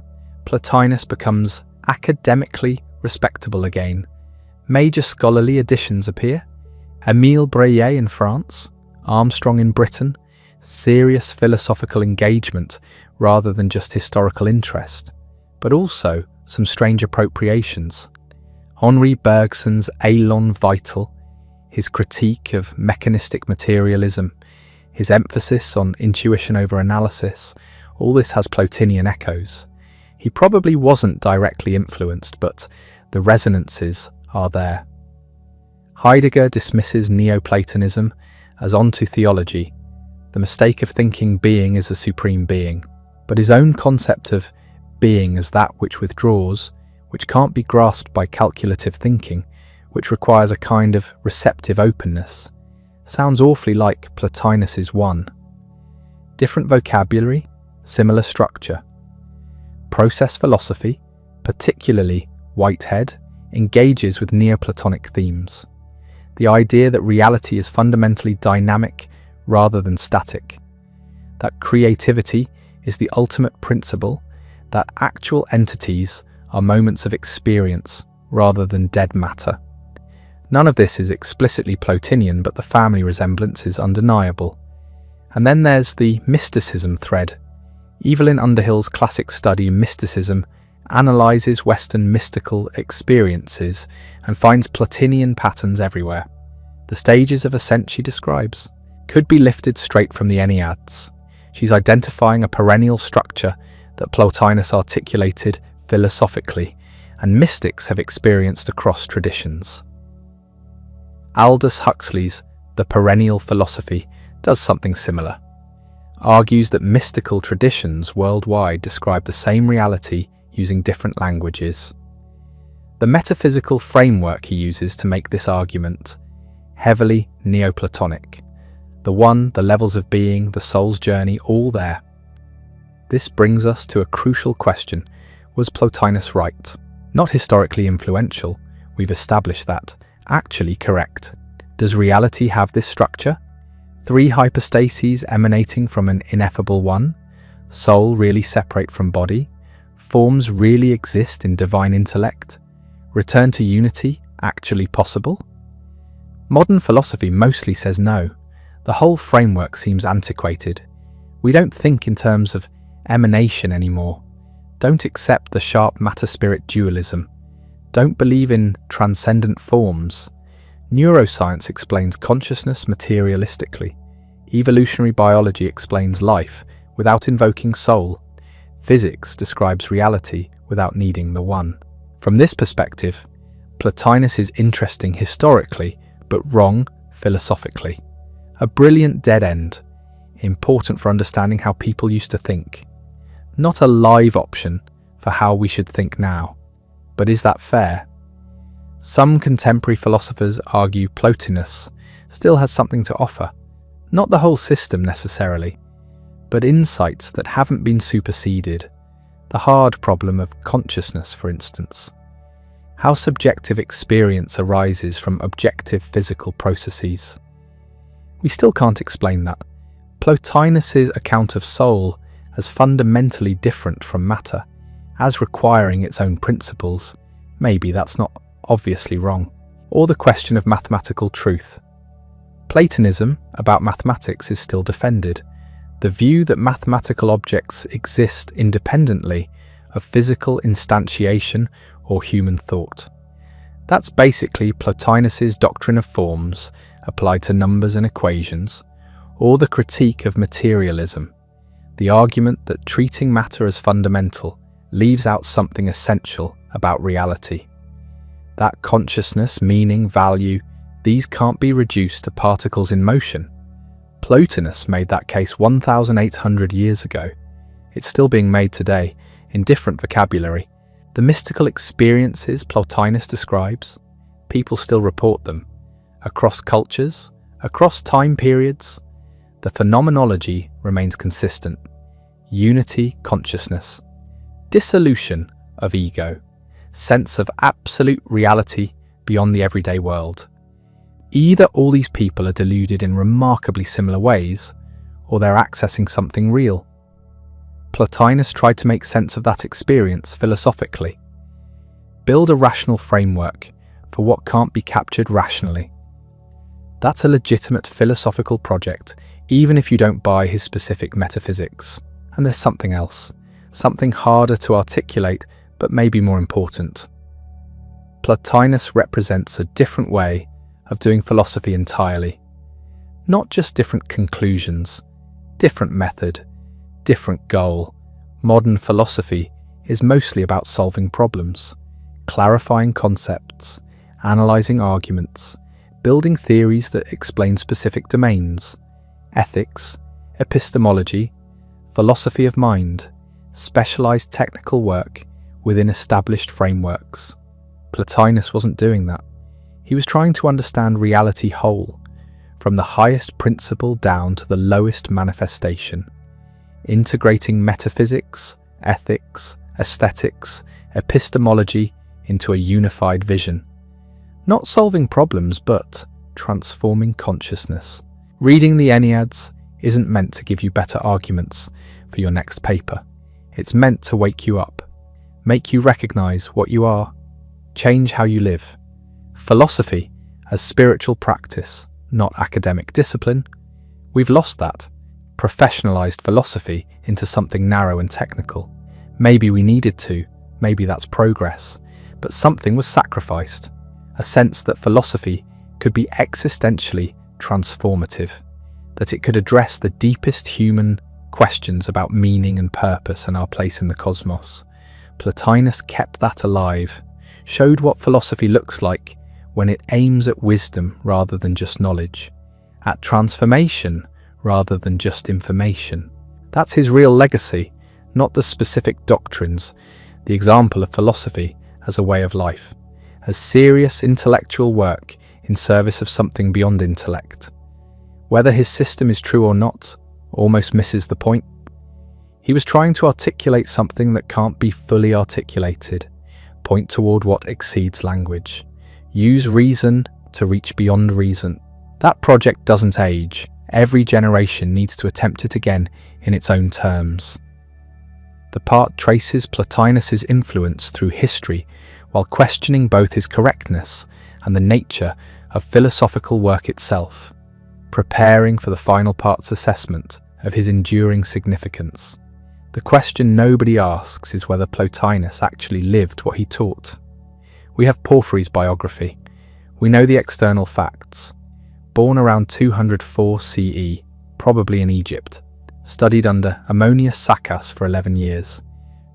Plotinus becomes academically respectable again. Major scholarly additions appear. Émile Breillet in France, Armstrong in Britain, serious philosophical engagement rather than just historical interest, but also some strange appropriations. Henri Bergson's Élan vital, his critique of mechanistic materialism, his emphasis on intuition over analysis, all this has Plotinian echoes. He probably wasn't directly influenced, but the resonances are there. Heidegger dismisses Neoplatonism as onto theology, the mistake of thinking being is a supreme being, but his own concept of being as that which withdraws, which can't be grasped by calculative thinking, which requires a kind of receptive openness, sounds awfully like Plotinus's one. Different vocabulary, similar structure. Process philosophy, particularly Whitehead, engages with Neoplatonic themes. The idea that reality is fundamentally dynamic rather than static. That creativity is the ultimate principle, that actual entities are moments of experience rather than dead matter. None of this is explicitly Plotinian, but the family resemblance is undeniable. And then there's the mysticism thread. Evelyn Underhill's classic study Mysticism analyzes Western mystical experiences and finds Plotinian patterns everywhere. The stages of ascent she describes could be lifted straight from the Enneads. She's identifying a perennial structure that Plotinus articulated philosophically and mystics have experienced across traditions. Aldous Huxley's The Perennial Philosophy does something similar, argues that mystical traditions worldwide describe the same reality using different languages. The metaphysical framework he uses to make this argument, heavily Neoplatonic. The levels of being, the soul's journey, all there. This brings us to a crucial question. Was Plotinus right? Not historically influential, we've established that. Actually correct. Does reality have this structure? 3 hypostases emanating from an ineffable one? Soul really separate from body? Forms really exist in divine intellect? Return to unity actually possible? Modern philosophy mostly says no. The whole framework seems antiquated. We don't think in terms of emanation anymore. Don't accept the sharp matter-spirit dualism. Don't believe in transcendent forms. Neuroscience explains consciousness materialistically. Evolutionary biology explains life without invoking soul. Physics describes reality without needing the one. From this perspective, Plotinus is interesting historically, but wrong philosophically. A brilliant dead end, important for understanding how people used to think. Not a live option for how we should think now. But is that fair? Some contemporary philosophers argue Plotinus still has something to offer. Not the whole system necessarily, but insights that haven't been superseded. The hard problem of consciousness, for instance. How subjective experience arises from objective physical processes. We still can't explain that. Plotinus's account of soul as fundamentally different from matter, as requiring its own principles. Maybe that's not obviously wrong. Or the question of mathematical truth. Platonism about mathematics is still defended. The view that mathematical objects exist independently of physical instantiation or human thought. That's basically Plotinus's doctrine of forms applied to numbers and equations, or the critique of materialism, the argument that treating matter as fundamental leaves out something essential about reality. That consciousness, meaning, value, these can't be reduced to particles in motion. Plotinus made that case 1,800 years ago. It's still being made today, in different vocabulary. The mystical experiences Plotinus describes, people still report them. Across cultures, across time periods, the phenomenology remains consistent. Unity, consciousness, dissolution of ego, sense of absolute reality beyond the everyday world. Either all these people are deluded in remarkably similar ways, or they're accessing something real. Plotinus tried to make sense of that experience philosophically. Build a rational framework for what can't be captured rationally. That's a legitimate philosophical project, even if you don't buy his specific metaphysics. And there's something else, something harder to articulate, but maybe more important. Plotinus represents a different way of doing philosophy entirely. Not just different conclusions, different method, different goal. Modern philosophy is mostly about solving problems, clarifying concepts, analyzing arguments, building theories that explain specific domains, ethics, epistemology, philosophy of mind, specialized technical work within established frameworks. Plotinus wasn't doing that. He was trying to understand reality whole, from the highest principle down to the lowest manifestation, integrating metaphysics, ethics, aesthetics, epistemology into a unified vision. Not solving problems, but transforming consciousness. Reading the Enneads isn't meant to give you better arguments for your next paper. It's meant to wake you up, make you recognize what you are, change how you live. Philosophy as spiritual practice, not academic discipline. We've lost that, professionalized philosophy into something narrow and technical. Maybe we needed to, maybe that's progress, but something was sacrificed. A sense that philosophy could be existentially transformative, that it could address the deepest human questions about meaning and purpose and our place in the cosmos. Plotinus kept that alive, showed what philosophy looks like when it aims at wisdom rather than just knowledge, at transformation rather than just information. That's his real legacy, not the specific doctrines, the example of philosophy as a way of life, as serious intellectual work in service of something beyond intellect. Whether his system is true or not almost misses the point. He was trying to articulate something that can't be fully articulated, point toward what exceeds language, use reason to reach beyond reason. That project doesn't age. Every generation needs to attempt it again in its own terms. The part traces Plotinus's influence through history while questioning both his correctness and the nature of philosophical work itself, preparing for the final part's assessment of his enduring significance. The question nobody asks is whether Plotinus actually lived what he taught. We have Porphyry's biography. We know the external facts. Born around 204 CE, probably in Egypt, studied under Ammonius Saccas for 11 years,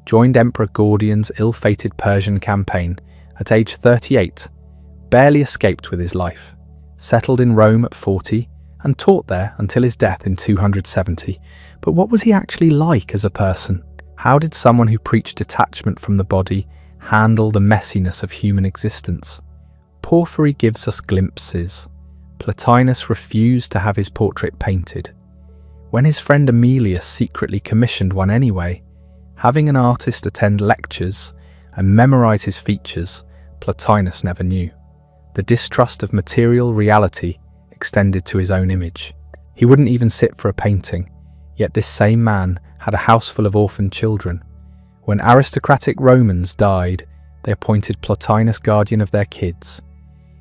joined Emperor Gordian's ill-fated Persian campaign at age 38, barely escaped with his life, settled in Rome at 40, and taught there until his death in 270. But what was he actually like as a person? How did someone who preached detachment from the body handle the messiness of human existence? Porphyry gives us glimpses. Plotinus refused to have his portrait painted. When his friend Emilius secretly commissioned one anyway, having an artist attend lectures and memorize his features, Plotinus never knew. The distrust of material reality extended to his own image. He wouldn't even sit for a painting, yet this same man had a house full of orphaned children. When aristocratic Romans died, they appointed Plotinus guardian of their kids.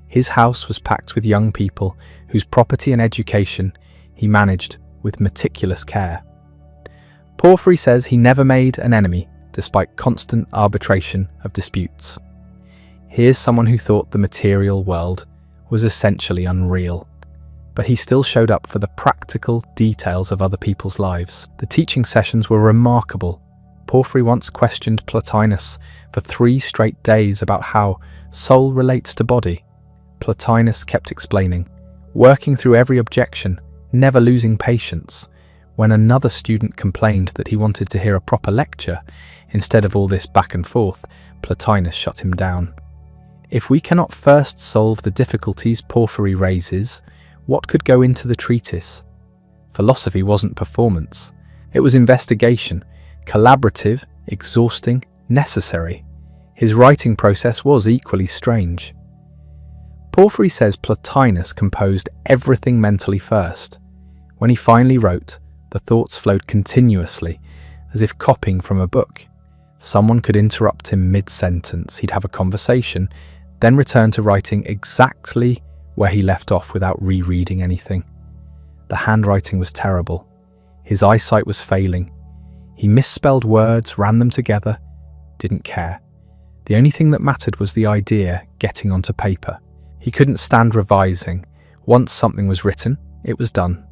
His house was packed with young people whose property and education he managed with meticulous care. Porphyry says he never made an enemy despite constant arbitration of disputes. Here's someone who thought the material world was essentially unreal, but he still showed up for the practical details of other people's lives. The teaching sessions were remarkable. Porphyry once questioned Plotinus for 3 straight days about how soul relates to body. Plotinus kept explaining, working through every objection, never losing patience. When another student complained that he wanted to hear a proper lecture instead of all this back and forth, Plotinus shut him down. If we cannot first solve the difficulties Porphyry raises, what could go into the treatise? Philosophy wasn't performance. It was investigation, collaborative, exhausting, necessary. His writing process was equally strange. Porphyry says Plotinus composed everything mentally first. When he finally wrote, the thoughts flowed continuously, as if copying from a book. Someone could interrupt him mid-sentence, he'd have a conversation, then return to writing exactly where he left off without rereading anything. The handwriting was terrible. His eyesight was failing. He misspelled words, ran them together, didn't care. The only thing that mattered was the idea getting onto paper. He couldn't stand revising. Once something was written, it was done.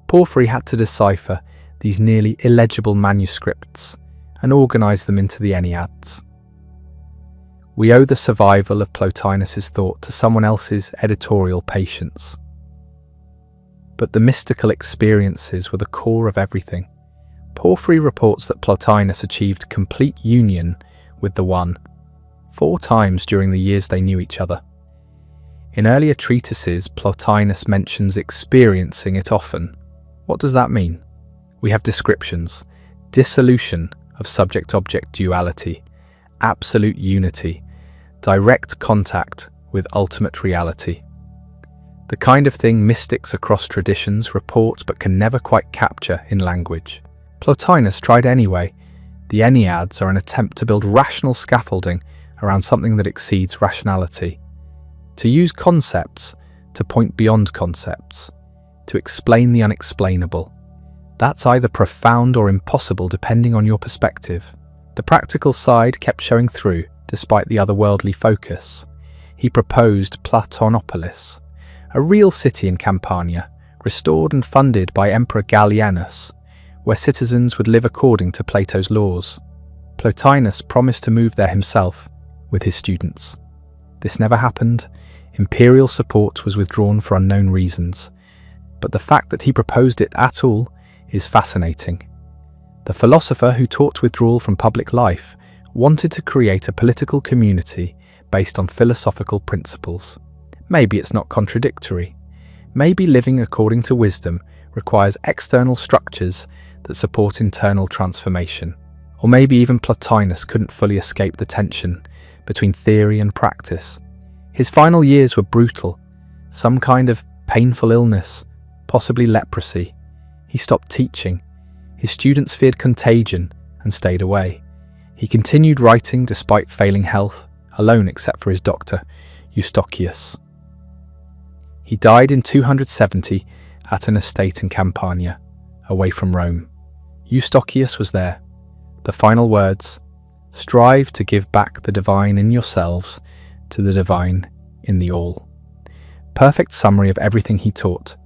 Porphyry had to decipher these nearly illegible manuscripts and organize them into the Enneads. We owe the survival of Plotinus's thought to someone else's editorial patience. But the mystical experiences were the core of everything. Porphyry reports that Plotinus achieved complete union with the One 4 times during the years they knew each other. In earlier treatises, Plotinus mentions experiencing it often. What does that mean? We have descriptions: dissolution of subject-object duality, absolute unity, direct contact with ultimate reality. The kind of thing mystics across traditions report but can never quite capture in language. Plotinus tried anyway. The Enneads are an attempt to build rational scaffolding around something that exceeds rationality. To use concepts to point beyond concepts, to explain the unexplainable. That's either profound or impossible depending on your perspective. The practical side kept showing through despite the otherworldly focus. He proposed Platonopolis, a real city in Campania, restored and funded by Emperor Gallienus, where citizens would live according to Plato's laws. Plotinus promised to move there himself with his students. This never happened. Imperial support was withdrawn for unknown reasons, but the fact that he proposed it at all is fascinating. The philosopher who taught withdrawal from public life wanted to create a political community based on philosophical principles. Maybe it's not contradictory. Maybe living according to wisdom requires external structures that support internal transformation. Or maybe even Plotinus couldn't fully escape the tension between theory and practice. His final years were brutal. Some kind of painful illness, possibly leprosy. He stopped teaching. His students feared contagion and stayed away. He continued writing despite failing health, alone except for his doctor, Eustochius. He died in 270 at an estate in Campania, away from Rome. Eustochius was there. The final words, "Strive to give back the divine in yourselves to the divine in the all." Perfect summary of everything he taught.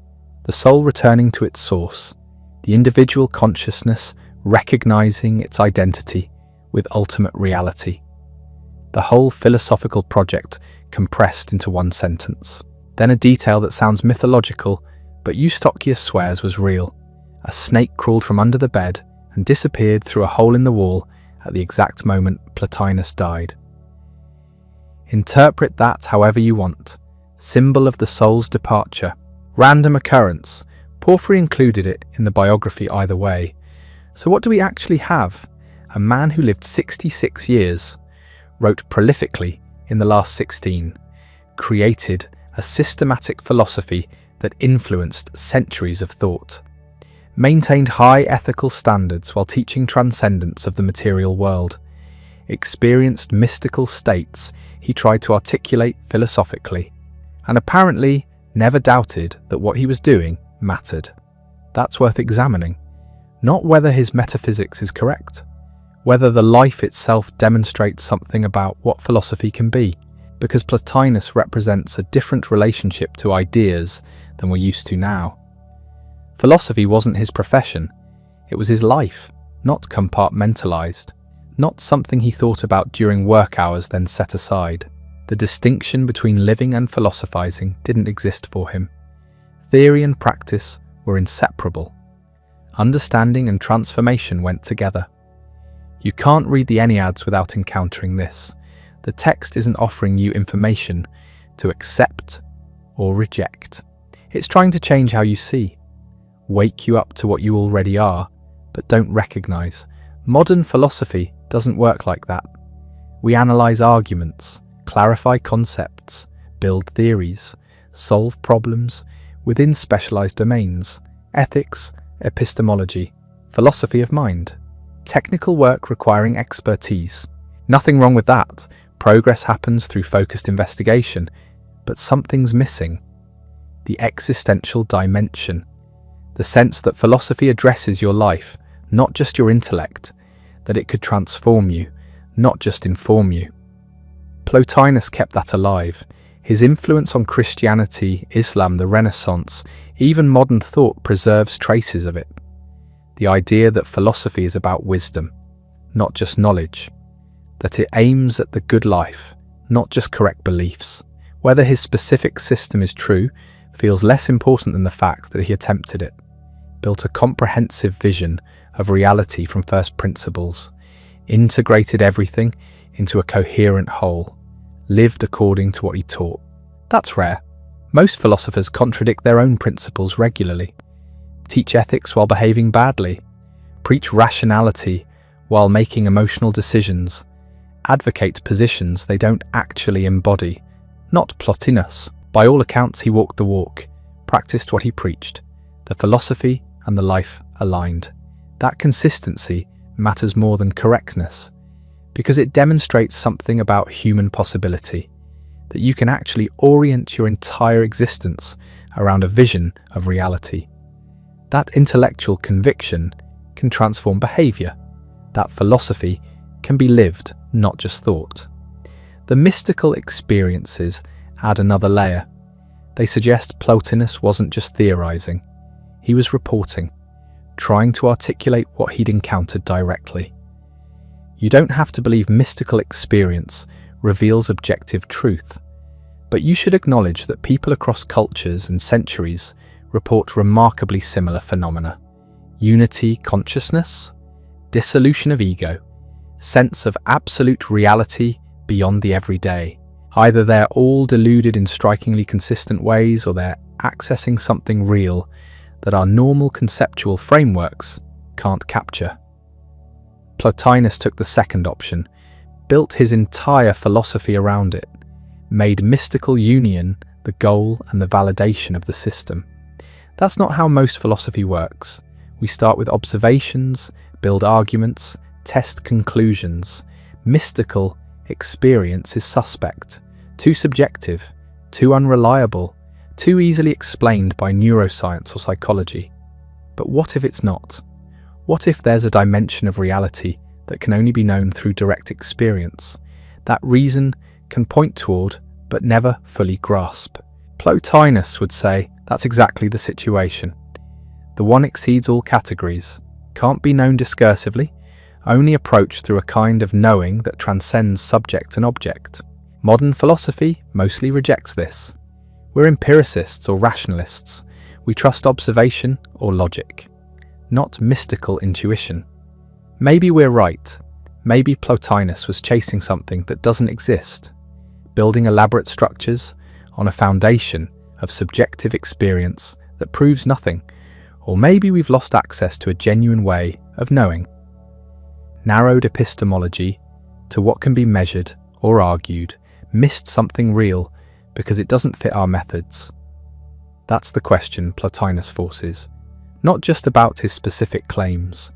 The soul returning to its source, the individual consciousness recognizing its identity with ultimate reality. The whole philosophical project compressed into one sentence. Then a detail that sounds mythological, but Eustochius swears was real. A snake crawled from under the bed and disappeared through a hole in the wall at the exact moment Plotinus died. Interpret that however you want. Symbol of the soul's departure. Random occurrence. Porphyry included it in the biography either way. So what do we actually have? A man who lived 66 years, wrote prolifically in the last 16, created a systematic philosophy that influenced centuries of thought, maintained high ethical standards while teaching transcendence of the material world, experienced mystical states he tried to articulate philosophically, and apparently never doubted that what he was doing mattered. That's worth examining. Not whether his metaphysics is correct, whether the life itself demonstrates something about what philosophy can be, because Plotinus represents a different relationship to ideas than we're used to now. Philosophy wasn't his profession, it was his life, not compartmentalized, not something he thought about during work hours then set aside. The distinction between living and philosophizing didn't exist for him. Theory and practice were inseparable. Understanding and transformation went together. You can't read the Enneads without encountering this. The text isn't offering you information to accept or reject. It's trying to change how you see, wake you up to what you already are, but don't recognize. Modern philosophy doesn't work like that. We analyze arguments, clarify concepts, build theories, solve problems within specialized domains: ethics, epistemology, philosophy of mind, technical work requiring expertise. Nothing wrong with that. Progress happens through focused investigation, but something's missing. The existential dimension. The sense that philosophy addresses your life, not just your intellect, that it could transform you, not just inform you. Plotinus kept that alive. His influence on Christianity, Islam, the Renaissance, even modern thought preserves traces of it. The idea that philosophy is about wisdom, not just knowledge. That it aims at the good life, not just correct beliefs. Whether his specific system is true feels less important than the fact that he attempted it. Built a comprehensive vision of reality from first principles, integrated everything into a coherent whole, lived according to what he taught. That's rare. Most philosophers contradict their own principles regularly, teach ethics while behaving badly, preach rationality while making emotional decisions, advocate positions they don't actually embody. Not Plotinus. By all accounts, he walked the walk, practiced what he preached. The philosophy and the life aligned. That consistency matters more than correctness, because it demonstrates something about human possibility, that you can actually orient your entire existence around a vision of reality. That intellectual conviction can transform behavior. That philosophy can be lived, not just thought. The mystical experiences add another layer. They suggest Plotinus wasn't just theorizing. He was reporting, trying to articulate what he'd encountered directly. You don't have to believe mystical experience reveals objective truth, but you should acknowledge that people across cultures and centuries report remarkably similar phenomena: unity consciousness, dissolution of ego, sense of absolute reality beyond the everyday. Either they're all deluded in strikingly consistent ways, or they're accessing something real that our normal conceptual frameworks can't capture. Plotinus took the second option, built his entire philosophy around it, made mystical union the goal and the validation of the system. That's not how most philosophy works. We start with observations, build arguments, test conclusions. Mystical experience is suspect, too subjective, too unreliable, too easily explained by neuroscience or psychology. But what if it's not? What if there's a dimension of reality that can only be known through direct experience, that reason can point toward but never fully grasp? Plotinus would say that's exactly the situation. The one exceeds all categories, can't be known discursively, only approached through a kind of knowing that transcends subject and object. Modern philosophy mostly rejects this. We're empiricists or rationalists. We trust observation or logic, not mystical intuition. Maybe we're right. Maybe Plotinus was chasing something that doesn't exist, building elaborate structures on a foundation of subjective experience that proves nothing. Or maybe we've lost access to a genuine way of knowing. Narrowed epistemology to what can be measured or argued, missed something real because it doesn't fit our methods. That's the question Plotinus forces, not just about his specific claims,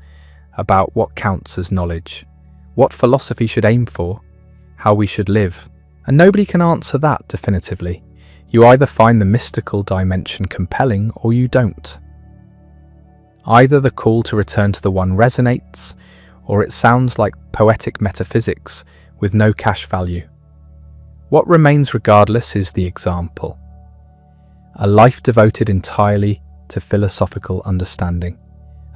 about what counts as knowledge, what philosophy should aim for, how we should live. And nobody can answer that definitively. You either find the mystical dimension compelling or you don't. Either the call to return to the one resonates, or it sounds like poetic metaphysics with no cash value. What remains regardless is the example. A life devoted entirely to philosophical understanding.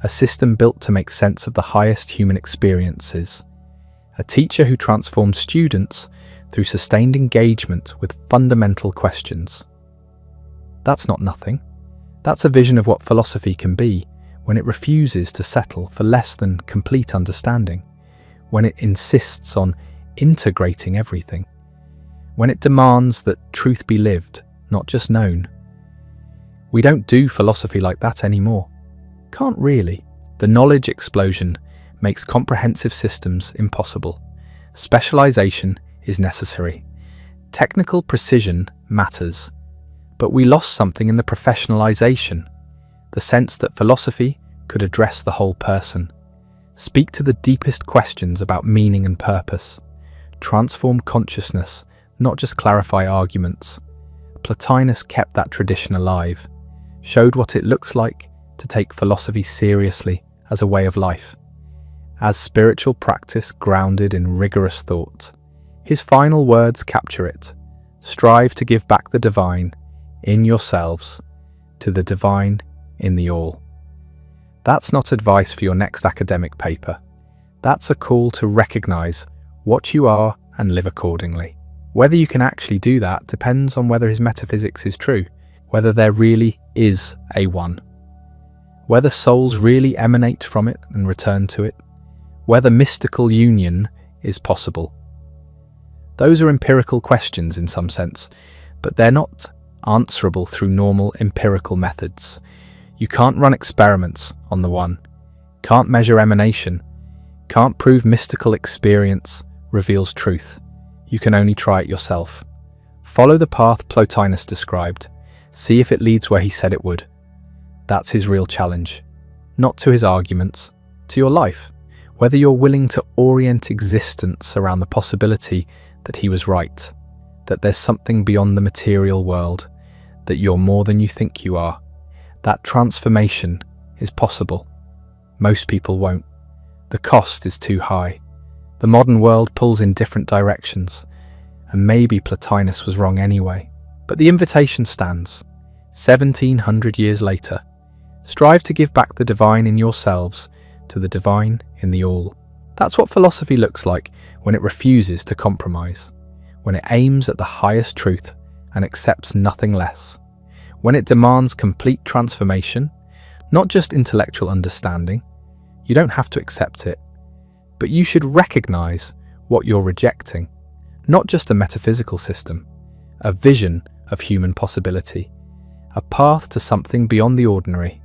A system built to make sense of the highest human experiences. A teacher who transformed students through sustained engagement with fundamental questions. That's not nothing. That's a vision of what philosophy can be when it refuses to settle for less than complete understanding, when it insists on integrating everything, when it demands that truth be lived, not just known. We don't do philosophy like that anymore. Can't really. The knowledge explosion makes comprehensive systems impossible. Specialization is necessary. Technical precision matters. But we lost something in the professionalization, the sense that philosophy could address the whole person, speak to the deepest questions about meaning and purpose, transform consciousness, not just clarify arguments. Plotinus kept that tradition alive, showed what it looks like to take philosophy seriously as a way of life, as spiritual practice grounded in rigorous thought. His final words capture it. Strive to give back the divine in yourselves to the divine in the all. That's not advice for your next academic paper. That's a call to recognize what you are and live accordingly. Whether you can actually do that depends on whether his metaphysics is true, whether there really is a one, whether souls really emanate from it and return to it, whether mystical union is possible. Those are empirical questions in some sense, but they're not answerable through normal empirical methods. You can't run experiments on the one, can't measure emanation, can't prove mystical experience reveals truth. You can only try it yourself. Follow the path Plotinus described. See if it leads where he said it would. That's his real challenge. Not to his arguments, to your life. Whether you're willing to orient existence around the possibility that he was right, that there's something beyond the material world, that you're more than you think you are. That transformation is possible. Most people won't. The cost is too high. The modern world pulls in different directions, and maybe Plotinus was wrong anyway. But the invitation stands. 1700 years later, Strive to give back the divine in yourselves to the divine in the all. That's what philosophy looks like when it refuses to compromise, when it aims at the highest truth and accepts nothing less, when it demands complete transformation, not just intellectual understanding. You don't have to accept it, but you should recognize what you're rejecting, not just a metaphysical system, a vision of human possibility, a path to something beyond the ordinary,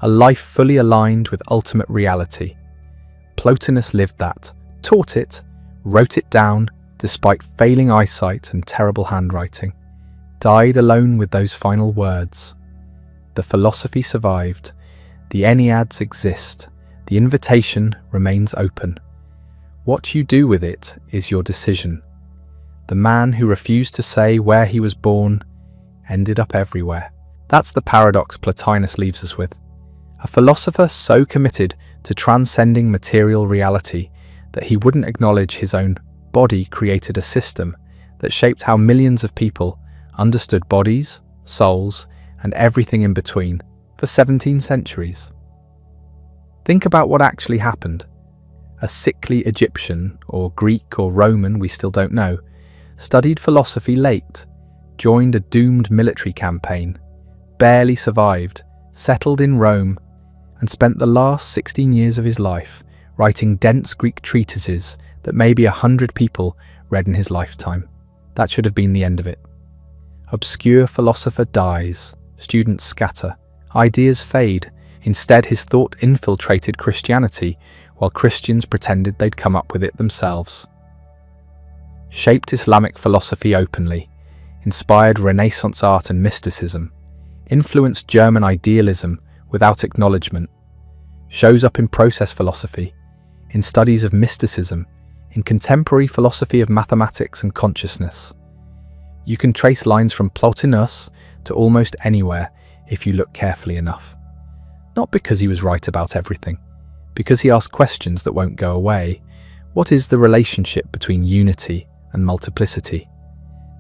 a life fully aligned with ultimate reality. Plotinus lived that, taught it, wrote it down despite failing eyesight and terrible handwriting, died alone with those final words. The philosophy survived, the Enneads exist, the invitation remains open. What you do with it is your decision. The man who refused to say where he was born ended up everywhere. That's the paradox Plotinus leaves us with. A philosopher so committed to transcending material reality that he wouldn't acknowledge his own body created a system that shaped how millions of people understood bodies, souls, and everything in between for 17 centuries. Think about what actually happened. A sickly Egyptian, or Greek or Roman, we still don't know, studied philosophy late, joined a doomed military campaign, barely survived, settled in Rome, and spent the last 16 years of his life writing dense Greek treatises that maybe 100 people read in his lifetime. That should have been the end of it. Obscure philosopher dies, students scatter, ideas fade. Instead, his thought infiltrated Christianity, while Christians pretended they'd come up with it themselves. Shaped Islamic philosophy openly, inspired Renaissance art and mysticism, influenced German idealism without acknowledgement, shows up in process philosophy, in studies of mysticism, in contemporary philosophy of mathematics and consciousness. You can trace lines from Plotinus to almost anywhere if you look carefully enough. Not because he was right about everything, because he asked questions that won't go away. What is the relationship between unity and multiplicity?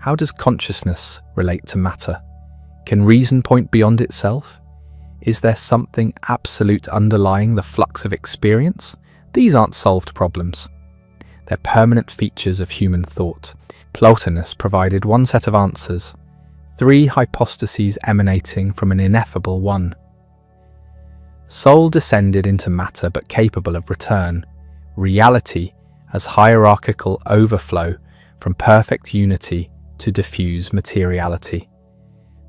How does consciousness relate to matter? Can reason point beyond itself? Is there something absolute underlying the flux of experience? These aren't solved problems. They're permanent features of human thought. Plotinus provided one set of answers, three hypostases emanating from an ineffable one. Soul descended into matter but capable of return. Reality as hierarchical overflow from perfect unity to diffuse materiality.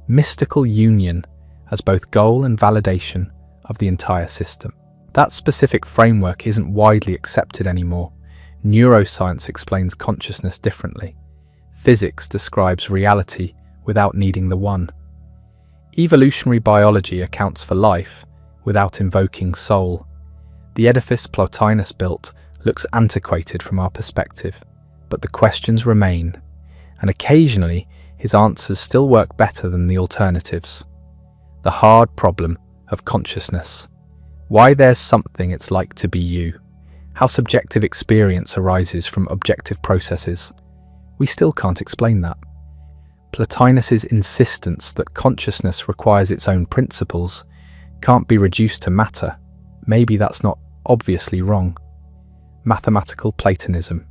Mystical union as both goal and validation of the entire system. That specific framework isn't widely accepted anymore. Neuroscience explains consciousness differently. Physics describes reality without needing the one. Evolutionary biology accounts for life without invoking soul. The edifice Plotinus built looks antiquated from our perspective, but the questions remain, and occasionally his answers still work better than the alternatives. The hard problem of consciousness. Why there's something it's like to be you. How subjective experience arises from objective processes. We still can't explain that. Plotinus's insistence that consciousness requires its own principles can't be reduced to matter. Maybe that's not obviously wrong. Mathematical Platonism.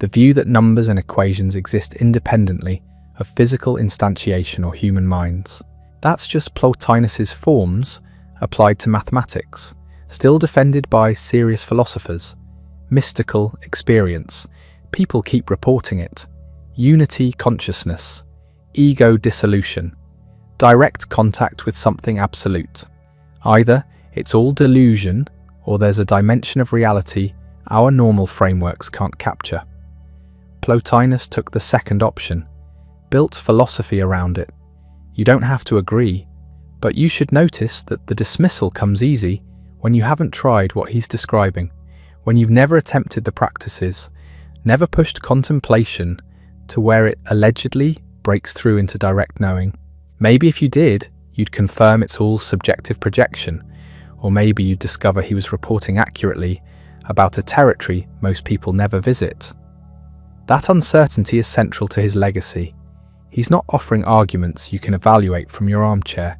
The view that numbers and equations exist independently of physical instantiation or human minds. That's just Plotinus's forms applied to mathematics, still defended by serious philosophers. Mystical experience. People keep reporting it. Unity consciousness. Ego dissolution. Direct contact with something absolute. Either it's all delusion or there's a dimension of reality our normal frameworks can't capture. Plotinus took the second option, built philosophy around it. You don't have to agree, but you should notice that the dismissal comes easy when you haven't tried what he's describing, when you've never attempted the practices, never pushed contemplation to where it allegedly breaks through into direct knowing. Maybe if you did, you'd confirm it's all subjective projection, or maybe you'd discover he was reporting accurately about a territory most people never visit. That uncertainty is central to his legacy. He's not offering arguments you can evaluate from your armchair.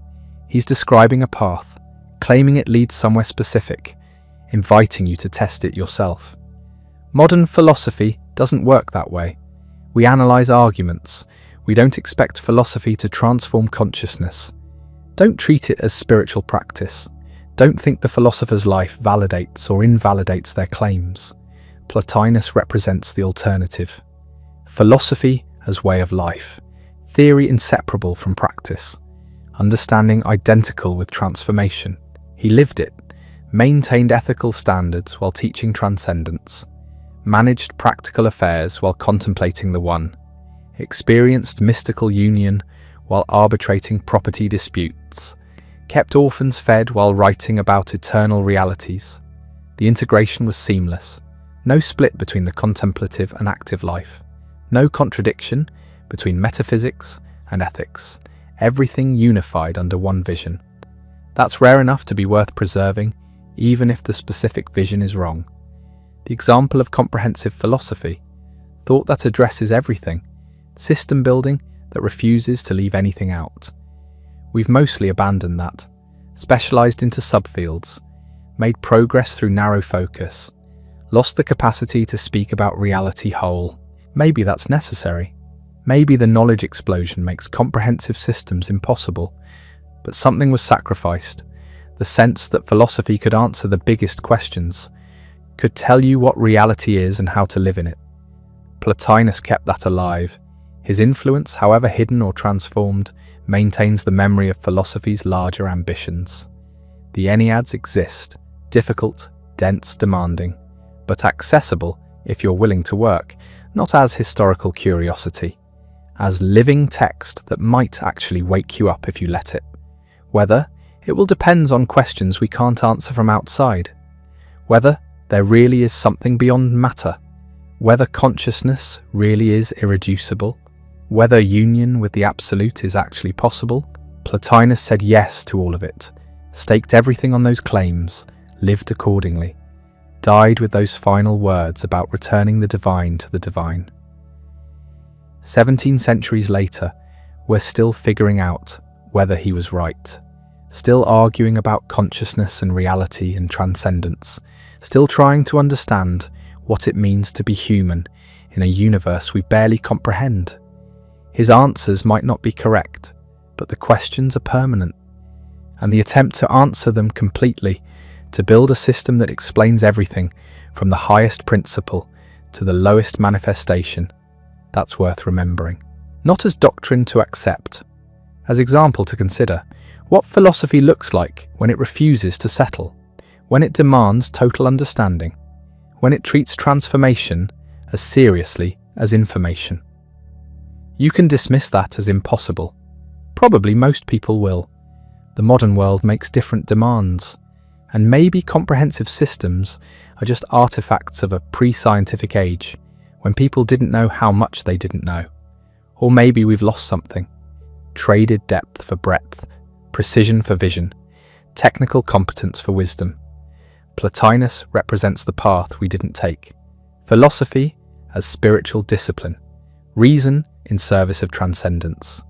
He's describing a path, claiming it leads somewhere specific, inviting you to test it yourself. Modern philosophy doesn't work that way. We analyze arguments. We don't expect philosophy to transform consciousness. Don't treat it as spiritual practice. Don't think the philosopher's life validates or invalidates their claims. Plotinus represents the alternative. Philosophy as way of life, theory inseparable from practice, understanding identical with transformation. He lived it, maintained ethical standards while teaching transcendence, managed practical affairs while contemplating the One, experienced mystical union while arbitrating property disputes, kept orphans fed while writing about eternal realities. The integration was seamless, no split between the contemplative and active life, no contradiction between metaphysics and ethics, everything unified under one vision. That's rare enough to be worth preserving, even if the specific vision is wrong. The example of comprehensive philosophy, thought that addresses everything, system building that refuses to leave anything out. We've mostly abandoned that, specialized into subfields, made progress through narrow focus, lost the capacity to speak about reality whole. Maybe that's necessary. Maybe the knowledge explosion makes comprehensive systems impossible, but something was sacrificed, the sense that philosophy could answer the biggest questions, could tell you what reality is and how to live in it. Plotinus kept that alive. His influence, however hidden or transformed, maintains the memory of philosophy's larger ambitions. The Enneads exist, difficult, dense, demanding, but accessible if you're willing to work, not as historical curiosity, as living text that might actually wake you up if you let it. Whether, it will depend on questions we can't answer from outside. Whether there really is something beyond matter. Whether consciousness really is irreducible. Whether union with the absolute is actually possible. Plotinus said yes to all of it, staked everything on those claims, lived accordingly, died with those final words about returning the divine to the divine. 17 centuries later, we're still figuring out whether he was right, still arguing about consciousness and reality and transcendence, still trying to understand what it means to be human in a universe we barely comprehend. His answers might not be correct, but the questions are permanent, and the attempt to answer them completely, to build a system that explains everything from the highest principle to the lowest manifestation, that's worth remembering. Not as doctrine to accept, as example to consider what philosophy looks like when it refuses to settle, when it demands total understanding, when it treats transformation as seriously as information. You can dismiss that as impossible. Probably most people will. The modern world makes different demands, and maybe comprehensive systems are just artifacts of a pre-scientific age when people didn't know how much they didn't know. Or maybe we've lost something, traded depth for breadth, precision for vision, technical competence for wisdom. Plotinus represents the path we didn't take. Philosophy as spiritual discipline, reason in service of transcendence.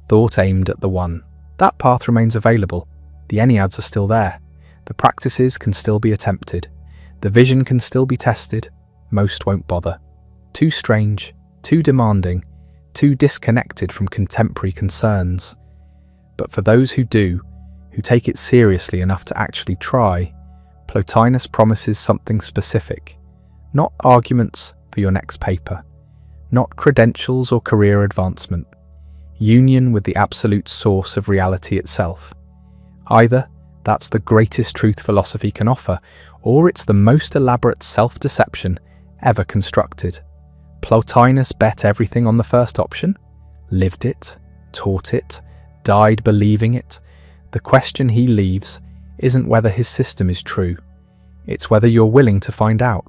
Thought aimed at the One. That path remains available. The Enneads are still there. The practices can still be attempted. The vision can still be tested. Most won't bother. Too strange, too demanding, too disconnected from contemporary concerns. But for those who do, who take it seriously enough to actually try, Plotinus promises something specific. Not arguments for your next paper. Not credentials or career advancement. Union with the absolute source of reality itself. Either that's the greatest truth philosophy can offer, or it's the most elaborate self-deception ever constructed. Plotinus bet everything on the first option, lived it, taught it, died believing it. The question he leaves isn't whether his system is true, it's whether you're willing to find out.